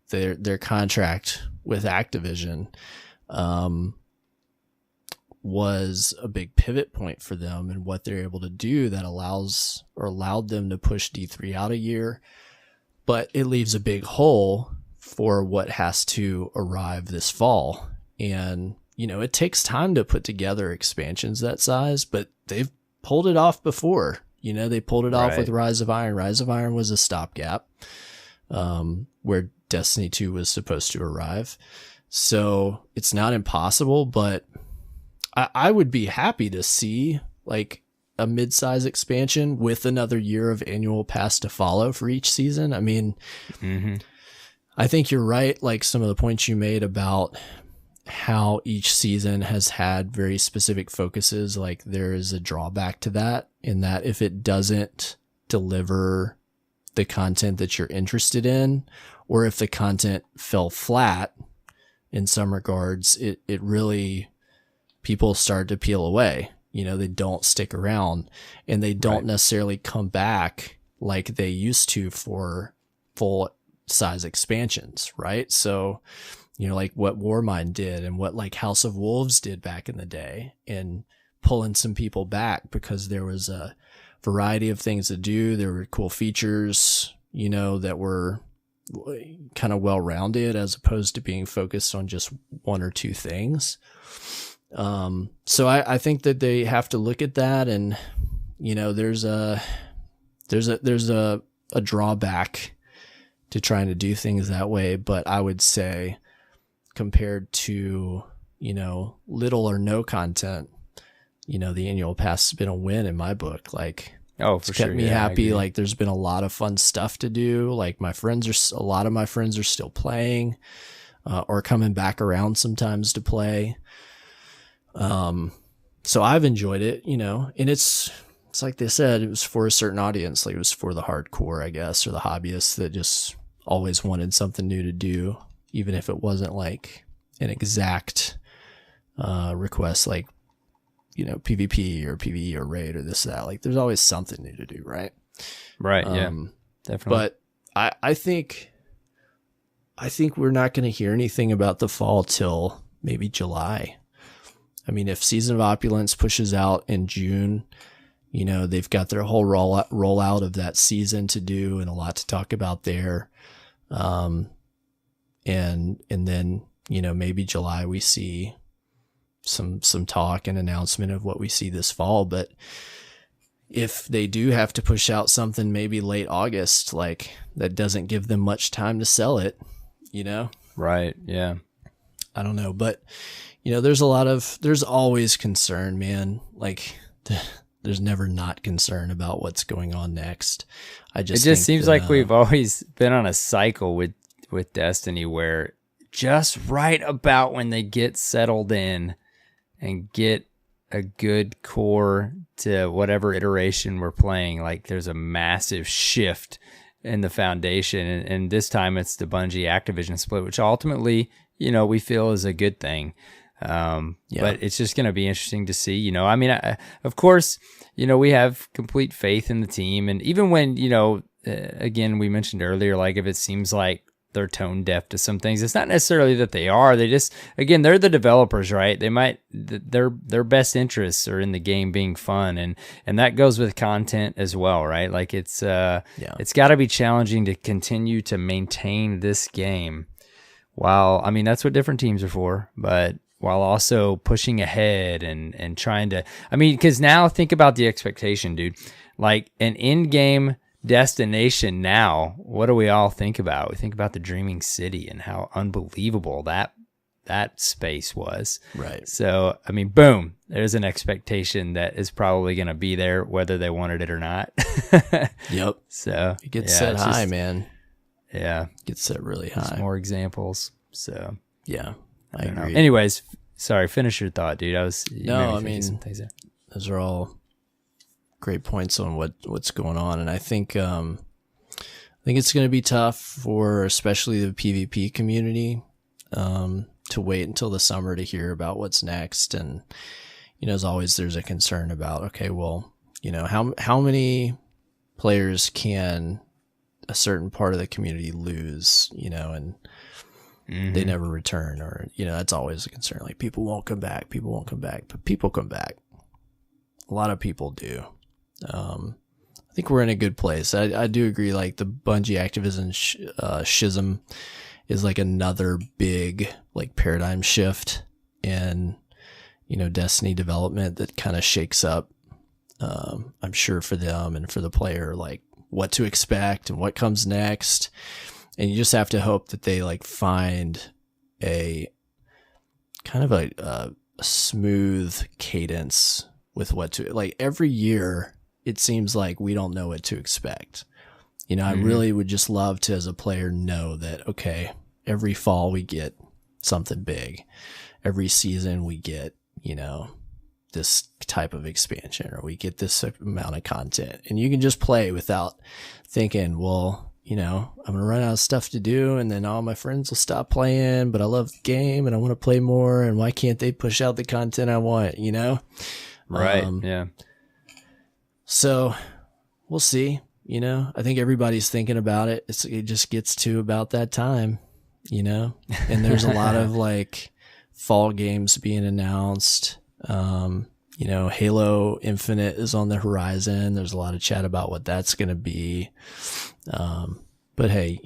their contract with Activision, was a big pivot point for them and what they're able to do that allowed them to push D3 out a year, but it leaves a big hole for what has to arrive this fall. And, it takes time to put together expansions that size, but they've pulled it off before. They pulled it off with Rise of Iron. Rise of Iron was a stopgap, where Destiny 2 was supposed to arrive. So it's not impossible, but I would be happy to see like a mid-size expansion with another year of annual pass to follow for each season. I mean, I think you're right. Like some of the points you made about how each season has had very specific focuses, like there is a drawback to that, in that if it doesn't deliver the content that you're interested in, or if the content fell flat in some regards, it really, people start to peel away. You know, they don't stick around, and they don't necessarily come back like they used to for full size expansions, right? So, you know, like what Warmind did and what like House of Wolves did back in the day, and pulling some people back because there was a variety of things to do. There were cool features, you know, that were kind of well-rounded as opposed to being focused on just one or two things. So I think that they have to look at that, and, you know, there's a drawback to trying to do things that way. But I would say, compared to, you know, little or no content, you know, the annual pass has been a win in my book. Like,
for
kept
sure.
me happy. Like, there's been a lot of fun stuff to do. Like, a lot of my friends are still playing, or coming back around sometimes to play. So I've enjoyed it, you know, and it's like they said, it was for a certain audience. Like, it was for the hardcore, I guess, or the hobbyists that just always wanted something new to do, even if it wasn't like an exact, request, like, you know, PvP or PvE or raid or this, that. Like, there's always something new to do, right?
Right. Yeah, definitely.
But I think we're not going to hear anything about the fall till maybe July. I mean, if Season of Opulence pushes out in June, you know, they've got their whole rollout of that season to do, and a lot to talk about there. And then, you know, maybe July we see some talk and announcement of what we see this fall. But if they do have to push out something maybe late August, like, that doesn't give them much time to sell it, you know?
Right. Yeah.
I don't know, but, you know, there's always concern, man. Like, there's never not concern about what's going on next. It just
seems like we've always been on a cycle with Destiny, where just right about when they get settled in and get a good core to whatever iteration we're playing, like, there's a massive shift in the foundation. And this time it's the Bungie Activision split, which ultimately, you know, we feel is a good thing. But it's just going to be interesting to see, you know, I mean, of course, you know, we have complete faith in the team. And even when, you know, again, we mentioned earlier, like, if it seems like they're tone deaf to some things, it's not necessarily that they are. They just, again, they're the developers, right? They might, their best interests are in the game being fun. And that goes with content as well, right? Like, it's got to be challenging to continue to maintain this game while, I mean, that's what different teams are for, but while also pushing ahead and trying to, I mean, because now think about the expectation, dude. Like, an in-game destination now, what do we all think about? We think about the Dreaming City and how unbelievable that space was.
Right.
So, I mean, boom, there's an expectation that is probably going to be there whether they wanted it or not.
Yep.
So
it gets set high, man.
Yeah.
It gets set really high.
There's more examples. So
yeah.
I don't know. Anyways, sorry, finish your thought, dude.
Those are all great points on what's going on, and I think it's going to be tough for especially the PvP community to wait until the summer to hear about what's next. And, you know, as always, there's a concern about, okay, well, you know, how many players can a certain part of the community lose, you know, and they never return, or, you know, that's always a concern. Like, people won't come back, but people come back. A lot of people do. I think we're in a good place. I do agree. Like, the Bungie Activision schism is like another big, like, paradigm shift in, you know, Destiny development that kind of shakes up, I'm sure, for them and for the player, like, what to expect and what comes next. And you just have to hope that they, like, find a kind of a smooth cadence with what to, like, every year it seems like we don't know what to expect. You know, I really would just love to, as a player, know that, okay, every fall we get something big. Every season we get, this type of expansion, or we get this amount of content, and you can just play without thinking, well, I'm going to run out of stuff to do, and then all my friends will stop playing, but I love the game and I want to play more, and why can't they push out the content I want,
Right. Yeah.
So we'll see, I think everybody's thinking about it. It just gets to about that time, and there's a lot of like fall games being announced. Halo Infinite is on the horizon. There's a lot of chat about what that's going to be. But hey,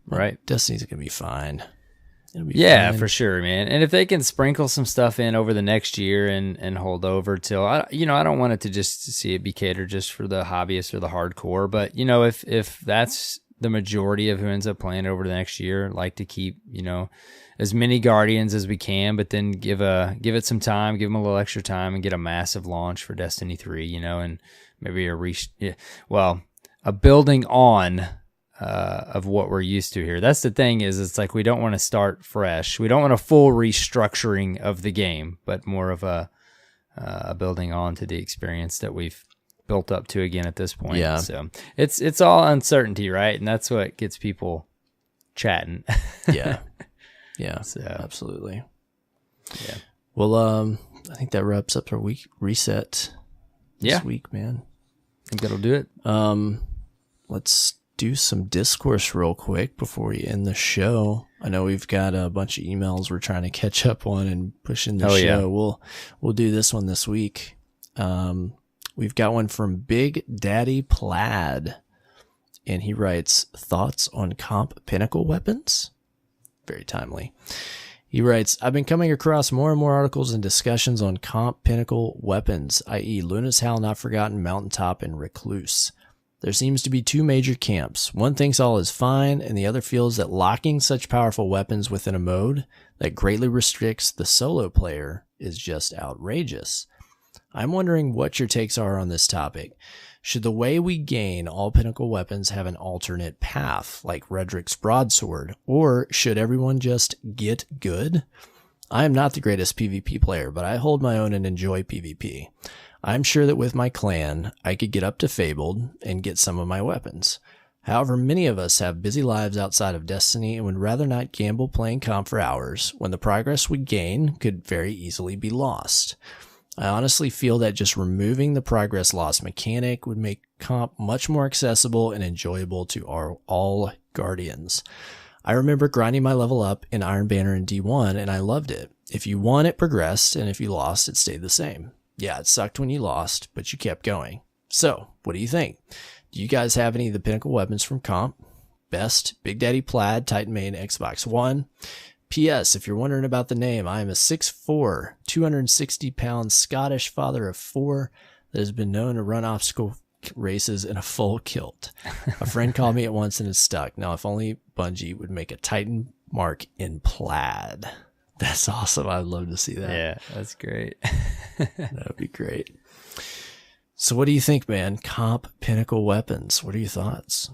right.
Destiny's going to be fine. It'll be
Yeah,
fine.
for sure, man. And if they can sprinkle some stuff in over the next year and hold over till, I don't want it to just see it be catered just for the hobbyists or the hardcore, but if that's the majority of who ends up playing over the next year, like to keep, as many Guardians as we can, but then give it some time, give them a little extra time, and get a massive launch for Destiny 3, and maybe a building on of what we're used to here. That's the thing is, it's like we don't want to start fresh. We don't want a full restructuring of the game, but more of a building on to the experience that we've built up to again at this point.
Yeah.
So it's all uncertainty, right? And that's what gets people chatting.
Yeah. Yeah,
So,
absolutely.
yeah.
Well, I think that wraps up our week reset this week, man.
I think that'll do it.
Let's do some discourse real quick before we end the show. I know we've got a bunch of emails we're trying to catch up on and push in the show.
Yeah.
We'll do this one this week. We've got one from Big Daddy Plaid, and he writes, thoughts on comp pinnacle weapons? Very timely. He writes, I've been coming across more and more articles and discussions on comp pinnacle weapons, i.e. Luna's Howl, Not Forgotten, Mountaintop, and Recluse. There seems to be two major camps. One thinks all is fine, and the other feels that locking such powerful weapons within a mode that greatly restricts the solo player is just outrageous. I'm wondering what your takes are on this topic. Should the way we gain all pinnacle weapons have an alternate path, like Redrick's broadsword, or should everyone just get good? I am not the greatest PvP player, but I hold my own and enjoy PvP. I'm sure that with my clan, I could get up to Fabled and get some of my weapons. However, many of us have busy lives outside of Destiny and would rather not gamble playing comp for hours, when the progress we gain could very easily be lost. I honestly feel that just removing the progress loss mechanic would make comp much more accessible and enjoyable to all Guardians. I remember grinding my level up in Iron Banner and D1, and I loved it. If you won, it progressed, and if you lost, it stayed the same. Yeah, it sucked when you lost, but you kept going. So, what do you think? Do you guys have any of the pinnacle weapons from comp? Best, Big Daddy Plaid, Titan Main, Xbox One. P.S. If you're wondering about the name, I am a 6'4", 260-pound Scottish father of 4 that has been known to run obstacle races in a full kilt. A friend called me at once and it stuck. Now, if only Bungie would make a Titan mark in plaid. That's awesome. I'd love to see that.
Yeah, that's great.
That would be great. So what do you think, man? Comp pinnacle weapons. What are your thoughts?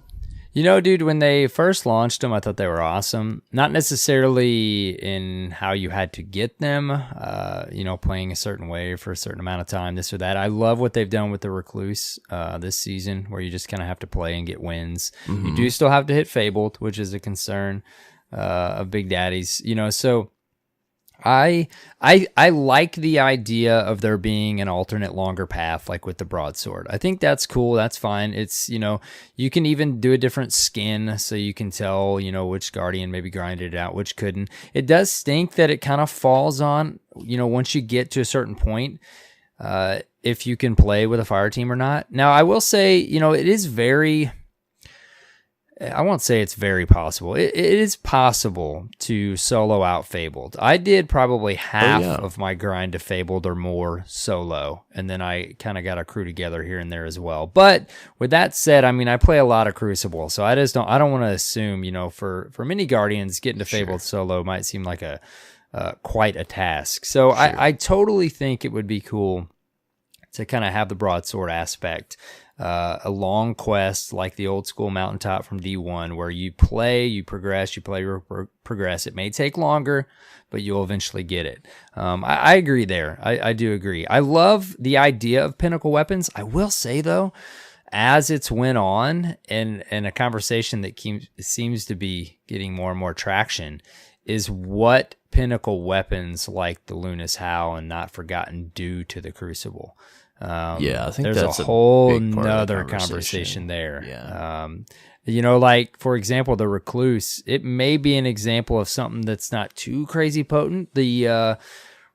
Dude, when they first launched them, I thought they were awesome. Not necessarily in how you had to get them, playing a certain way for a certain amount of time, this or that. I love what they've done with the Recluse this season, where you just kind of have to play and get wins. Mm-hmm. You do still have to hit Fabled, which is a concern of Big Daddy's. So I like the idea of there being an alternate longer path, like with the broadsword. I think that's cool. That's fine. It's, you can even do a different skin so you can tell, which Guardian maybe grinded it out, which couldn't. It does stink that it kind of falls on, once you get to a certain point, if you can play with a fire team or not. Now, I will say, it is I won't say it's very possible. It is possible to solo out Fabled. I did probably half of my grind to Fabled or more solo, and then I kind of got a crew together here and there as well. But with that said, I play a lot of Crucible, so I don't want to assume, for many Guardians, getting to Fabled solo might seem like quite a task. So I totally think it would be cool to kind of have the broadsword aspect. a long quest like the old school mountaintop from D1, where you play, you progress, progress. It may take longer, but you'll eventually get it. I agree there. I do agree. I love the idea of pinnacle weapons. I will say, though, as it's went on, and a conversation that seems to be getting more and more traction, is what pinnacle weapons like the Luna's Howl and Not Forgotten do to the Crucible.
I think
there's
that's
a whole
big part of the
nother conversation there.
Yeah.
Like, for example, the Recluse, it may be an example of something that's not too crazy potent. The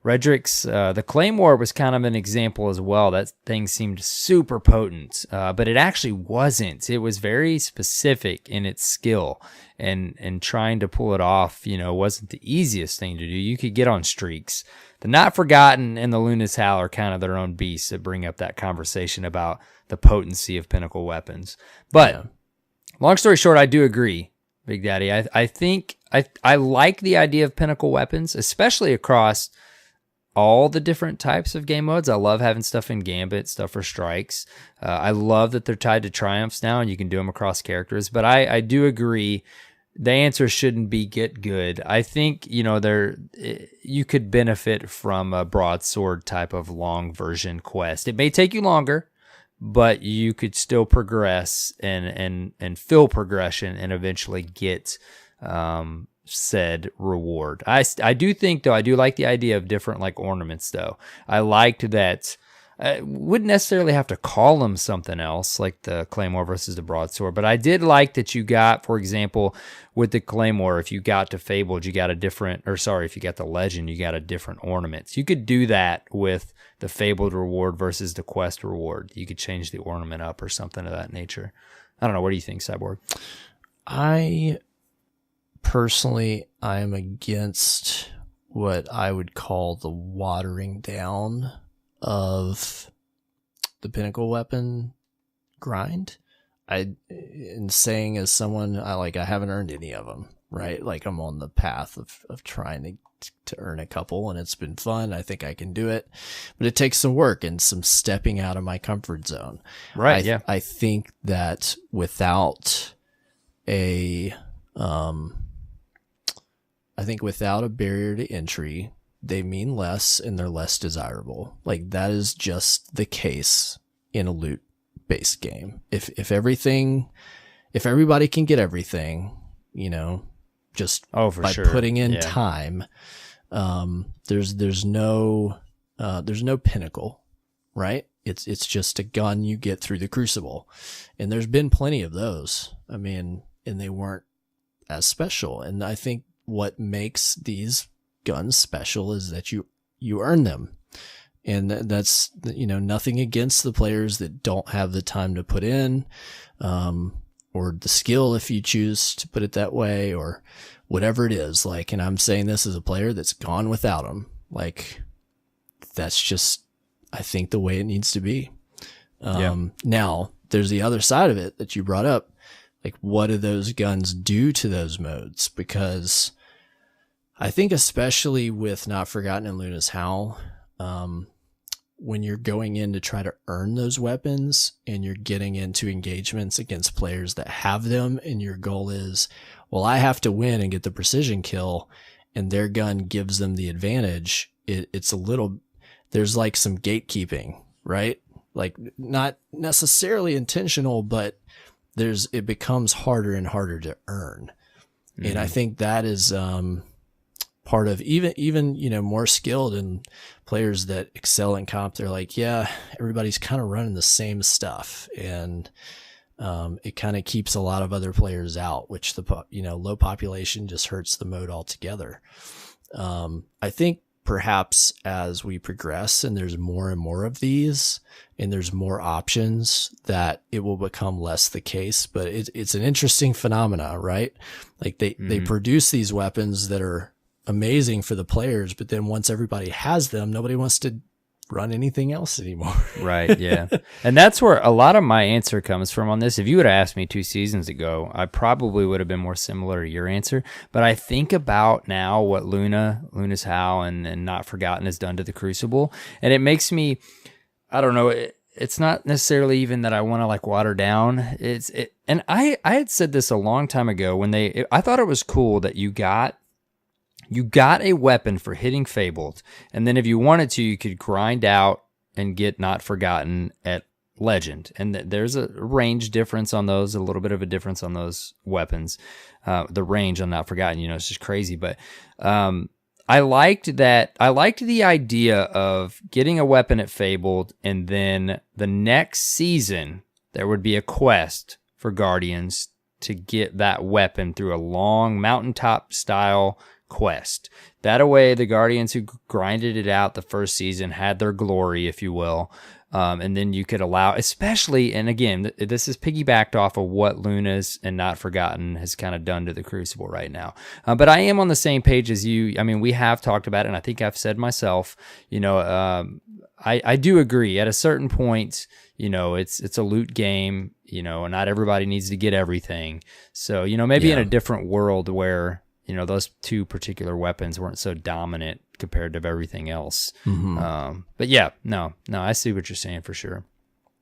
Redrick's, the Claymore was kind of an example as well. That thing seemed super potent, but it actually wasn't. It was very specific in its skill, and trying to pull it off, wasn't the easiest thing to do. You could get on streaks. The Not Forgotten and the Luna's Howl are kind of their own beasts that bring up that conversation about the potency of pinnacle weapons. But long story short, I do agree, Big Daddy. I think I like the idea of pinnacle weapons, especially across all the different types of game modes. I love having stuff in Gambit, stuff for strikes. I love that they're tied to triumphs now, and you can do them across characters. But I do agree, the answer shouldn't be get good. I think, you could benefit from a broadsword type of long version quest. It may take you longer, but you could still progress and feel progression and eventually get said reward. I do think, though, I do like the idea of different like ornaments, though. I liked that. I wouldn't necessarily have to call them something else, like the Claymore versus the Broadsword, but I did like that you got, for example, with the Claymore, if you got to Fabled, you got a different, if you got the Legend, you got a different ornament. You could do that with the Fabled reward versus the Quest reward. You could change the ornament up or something of that nature. I don't know. What do you think, Cyborg?
Personally, I am against what I would call the watering down of the pinnacle weapon grind. In saying, as someone, I haven't earned any of them, right? Like, I'm on the path of trying to earn a couple, and it's been fun. I think I can do it, but it takes some work and some stepping out of my comfort zone.
Right.
I think that without a barrier to entry, they mean less and they're less desirable. Like, that is just the case in a loot-based game. If everybody can get everything, just by putting in time, there's no pinnacle, right? It's just a gun you get through the Crucible, and there's been plenty of those. I mean, and they weren't as special. And I think what makes these guns special is that you earn them. And that's, nothing against the players that don't have the time to put in, or the skill, if you choose to put it that way, or whatever it is. Like, and I'm saying this as a player that's gone without them. Like, that's just, I think, the way it needs to be. Now, there's the other side of it that you brought up. Like, what do those guns do to those modes? Because I think, especially with Not Forgotten and Luna's Howl, when you're going in to try to earn those weapons and you're getting into engagements against players that have them, and your goal is, well, I have to win and get the precision kill, and their gun gives them the advantage, it's a little, there's like some gatekeeping, right? Like, not necessarily intentional, but it becomes harder and harder to earn. Mm-hmm. And I think that is part of even more skilled and players that excel in comp. They're like, yeah, everybody's kind of running the same stuff, and it kind of keeps a lot of other players out, which low population just hurts the mode altogether. I think perhaps as we progress and there's more and more of these and there's more options, that it will become less the case. But it's an interesting phenomena, right? Like, they produce these weapons that are amazing for the players, but then once everybody has them, nobody wants to run anything else anymore.
Right. Yeah. And that's where a lot of my answer comes from on this. If you would have asked me 2 seasons ago, I probably would have been more similar to your answer. But I think about now what Luna's Howl and Not Forgotten has done to the Crucible, and it makes me, I don't know, it's not necessarily even that I want to like water down. And I had said this a long time ago when I thought it was cool that you got a weapon for hitting Fabled, and then if you wanted to, you could grind out and get Not Forgotten at Legend. And there's a range difference on those, a little bit of a difference on those weapons. The range on Not Forgotten, it's just crazy. But I liked that. I liked the idea of getting a weapon at Fabled, and then the next season there would be a quest for Guardians to get that weapon through a long mountaintop style quest. That way, the Guardians who grinded it out the first season had their glory, if you will. And then you could allow, especially, and again, this is piggybacked off of what Luna's and Not Forgotten has kind of done to the Crucible right now. But I am on the same page as you. I mean, we have talked about it, and I think I've said myself, I do agree. At a certain point, it's a loot game, and not everybody needs to get everything. So, maybe in a different world where, those two particular weapons weren't so dominant compared to everything else. Mm-hmm. But yeah, no, I see what you're saying for sure.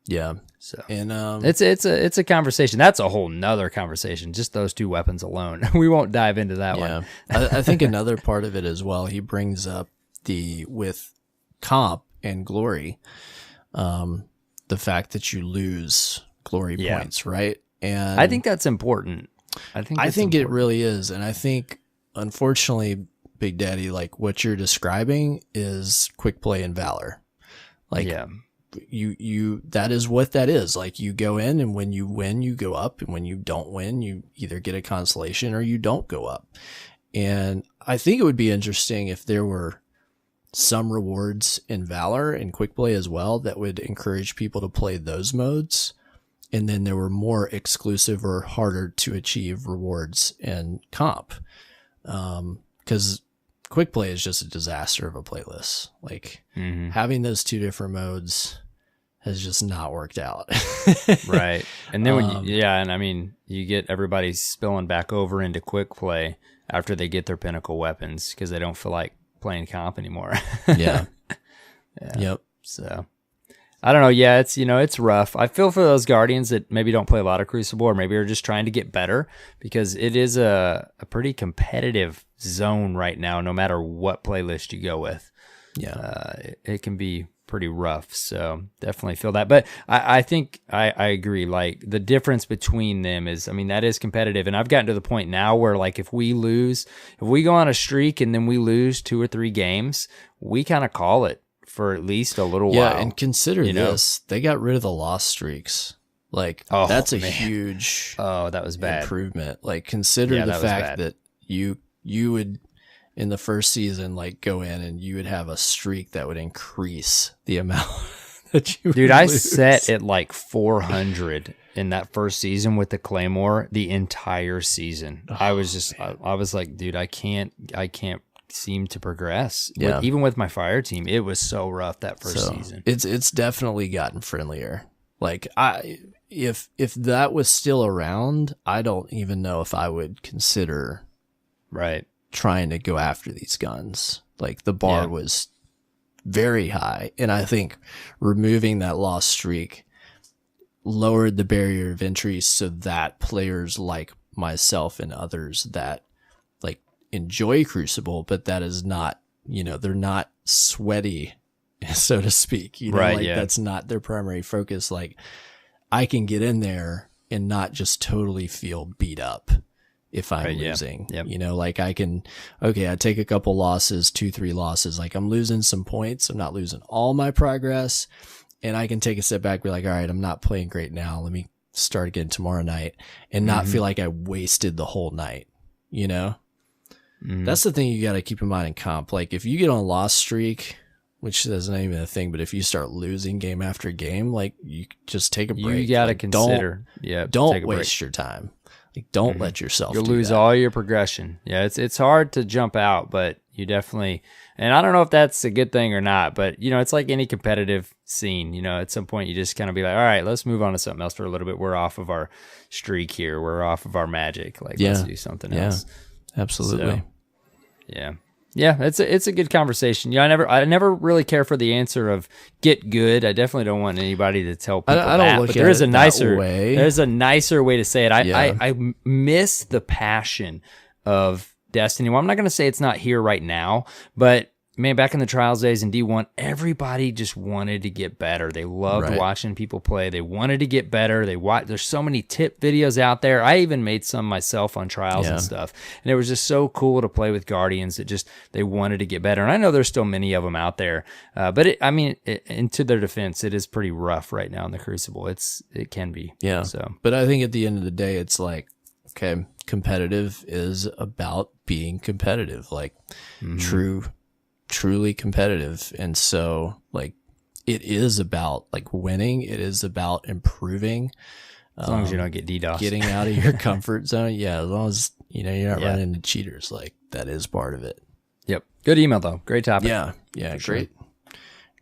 Yeah.
So,
and
it's a conversation. That's a whole nother conversation. Just those two weapons alone. We won't dive into that one.
I think another part of it as well, he brings up with comp and glory, the fact that you lose glory points, right? And
I think that's important. I think
it really is. And I think, unfortunately, Big Daddy, like what you're describing is quick play and valor. Like, you that is what that is. Like, you go in, and when you win, you go up. And when you don't win, you either get a consolation or you don't go up. And I think it would be interesting if there were some rewards in valor and quick play as well that would encourage people to play those modes. And then there were more exclusive or harder to achieve rewards in comp. Because quick play is just a disaster of a playlist. Like, having those two different modes has just not worked out.
Right. And then you get everybody spilling back over into quick play after they get their pinnacle weapons because they don't feel like playing comp anymore.
Yeah. Yep.
So I don't know. Yeah, it's rough. I feel for those Guardians that maybe don't play a lot of Crucible, or maybe are just trying to get better, because it is a pretty competitive zone right now, no matter what playlist you go with.
Yeah.
It can be pretty rough. So definitely feel that. But I think I agree. Like, the difference between them is, that is competitive. And I've gotten to the point now where, like, if we go on a streak and then we lose 2 or 3 games, we kind of call it for at least a little while.
Yeah, and consider this. They got rid of the loss streaks. Like, that's a huge
that was bad
improvement. Like, consider the fact that you would, in the first season, like, go in and you would have a streak that would increase the amount that you would lose.
I set at like 400 in that first season with the Claymore the entire season. I was like, dude, I can't seem to progress.
Yeah.
Even with my fire team, it was so rough that first season.
It's definitely gotten friendlier. Like, if that was still around, I don't even know if I would consider trying to go after these guns. Like, the bar was very high, and I think removing that loss streak lowered the barrier of entry so that players like myself and others that enjoy Crucible, but that is not, they're not sweaty, so to speak. That's not their primary focus. Like, I can get in there and not just totally feel beat up if I'm losing. Like, I take a couple losses, 2-3 losses. Like, I'm losing some points. I'm not losing all my progress. And I can take a step back, be like, all right, I'm not playing great now. Let me start again tomorrow night and not feel like I wasted the whole night, That's the thing you got to keep in mind in comp. Like, if you get on a loss streak, which is not even a thing, but if you start losing game after game, like, you just take a break.
You got to consider.
Don't waste your time. Like, don't let yourself
You'll lose all your progression. Yeah, it's hard to jump out, but you definitely, and I don't know if that's a good thing or not, but, it's like any competitive scene. At some point you just kind of be like, all right, let's move on to something else for a little bit. We're off of our streak here. We're off of our magic. Like, let's do something else.
Absolutely.
So, Yeah, it's a good conversation. Yeah, I never really care for the answer of get good. I definitely don't want anybody to tell people
I don't
that.
look
But
at
there is
it
a
that
nicer
way.
there's a nicer way to say it.
Yeah.
I miss the passion of Destiny. Well, I'm not going to say it's not here right now, but man, back in the Trials days in D1, everybody just wanted to get better. They loved watching people play. They wanted to get better. There's so many tip videos out there. I even made some myself on Trials and stuff. And it was just so cool to play with Guardians that they wanted to get better. And I know there's still many of them out there. But and to their defense, it is pretty rough right now in the Crucible. It can be.
Yeah.
So,
but I think at the end of the day, it's like, okay, competitive is about being competitive, like truly competitive. And so like it is about like winning. It is about improving.
As long as you don't get DDoS.
Getting out of your comfort zone. Yeah. As long as, you're not running into cheaters, like that is part of it.
Yep. Good email though. Great topic.
Yeah. Yeah. Great.
Sure.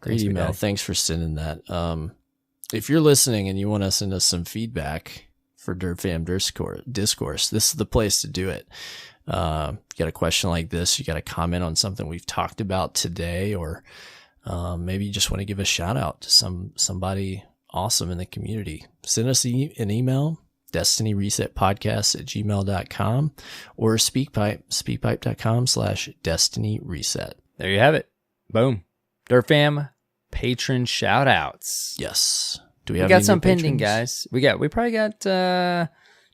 Great email. Thanks for sending that. If you're listening and you want to send us some feedback for DirtFam Discourse, this is the place to do it. You got a question like this, you got a comment on something we've talked about today, or maybe you just want to give a shout out to somebody awesome in the community. Send us an email, destinyresetpodcast@gmail.com, or speakpipe.com/destinyreset.
There you have it. Boom. DirtFam patron shout outs.
Yes.
We got some pending, guys. We probably got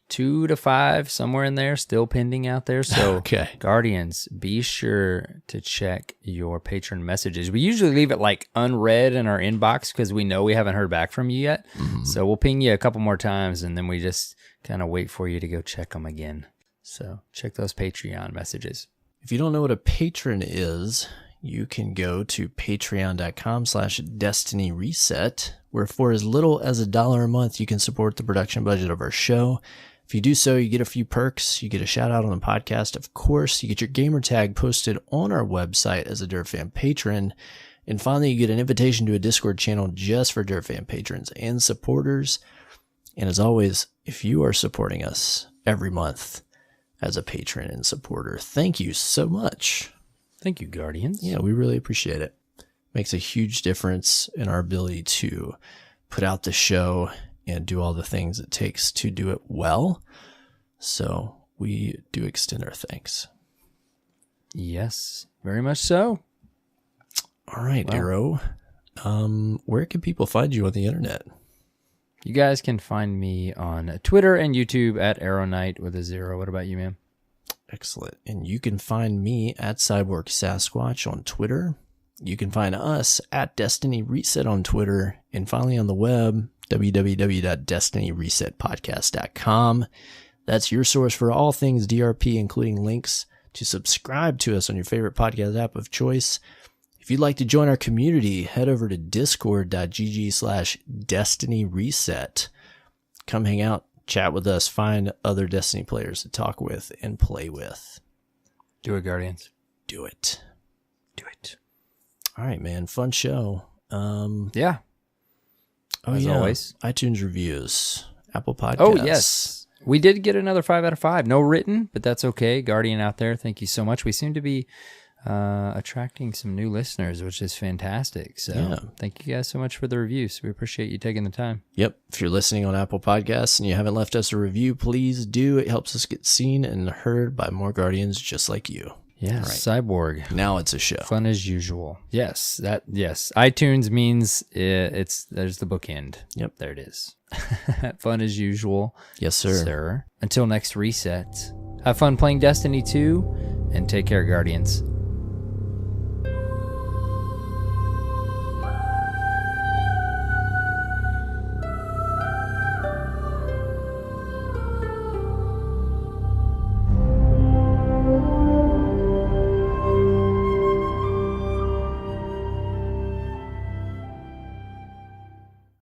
2 to 5 somewhere in there still pending out there. So
okay.
Guardians, be sure to check your patron messages. We usually leave it like unread in our inbox because we know we haven't heard back from you yet. So we'll ping you a couple more times and then we just kind of wait for you to go check them again. So check those Patreon messages.
If you don't know what a patron is, you can go to patreon.com/destinyreset, where for as little as $1 a month, you can support the production budget of our show. If you do so, you get a few perks. You get a shout out on the podcast, of course. You get your gamer tag posted on our website as a DirtFam patron. And finally, you get an invitation to a Discord channel just for DirtFam patrons and supporters. And as always, if you are supporting us every month as a patron and supporter, thank you so much.
Thank you, Guardians.
Yeah, we really appreciate it. Makes a huge difference in our ability to put out the show and do all the things it takes to do it well. So we do extend our thanks.
Yes, very much so.
All right, Arrow. Where can people find you on the internet?
You guys can find me on Twitter and YouTube at AER0KNIGHT with a 0. What about you, man?
Excellent. And you can find me at CyborgSasquatch on Twitter. You can find us at Destiny Reset on Twitter. And finally on the web, www.destinyresetpodcast.com. That's your source for all things DRP, including links to subscribe to us on your favorite podcast app of choice. If you'd like to join our community, head over to discord.gg/destinyreset. Come hang out, chat with us, find other Destiny players to talk with and play with.
Do it, Guardians.
Do it.
Do it.
All right, man. Fun show.
Yeah.
As
yeah. Always.
iTunes reviews, Apple Podcasts.
Oh, yes. We did get another 5 out of 5. No written, but that's okay. Guardian out there, thank you so much. We seem to be attracting some new listeners, which is fantastic. So thank you guys so much for the reviews. We appreciate you taking the time.
Yep. If you're listening on Apple Podcasts and you haven't left us a review, please do. It helps us get seen and heard by more Guardians just like you.
Yes, right. Cyborg.
Now it's a show.
Fun as usual. Yes, iTunes means there's the bookend.
Yep.
There it is. Fun as usual.
Yes, sir.
Until next reset, have fun playing Destiny 2 and take care, Guardians.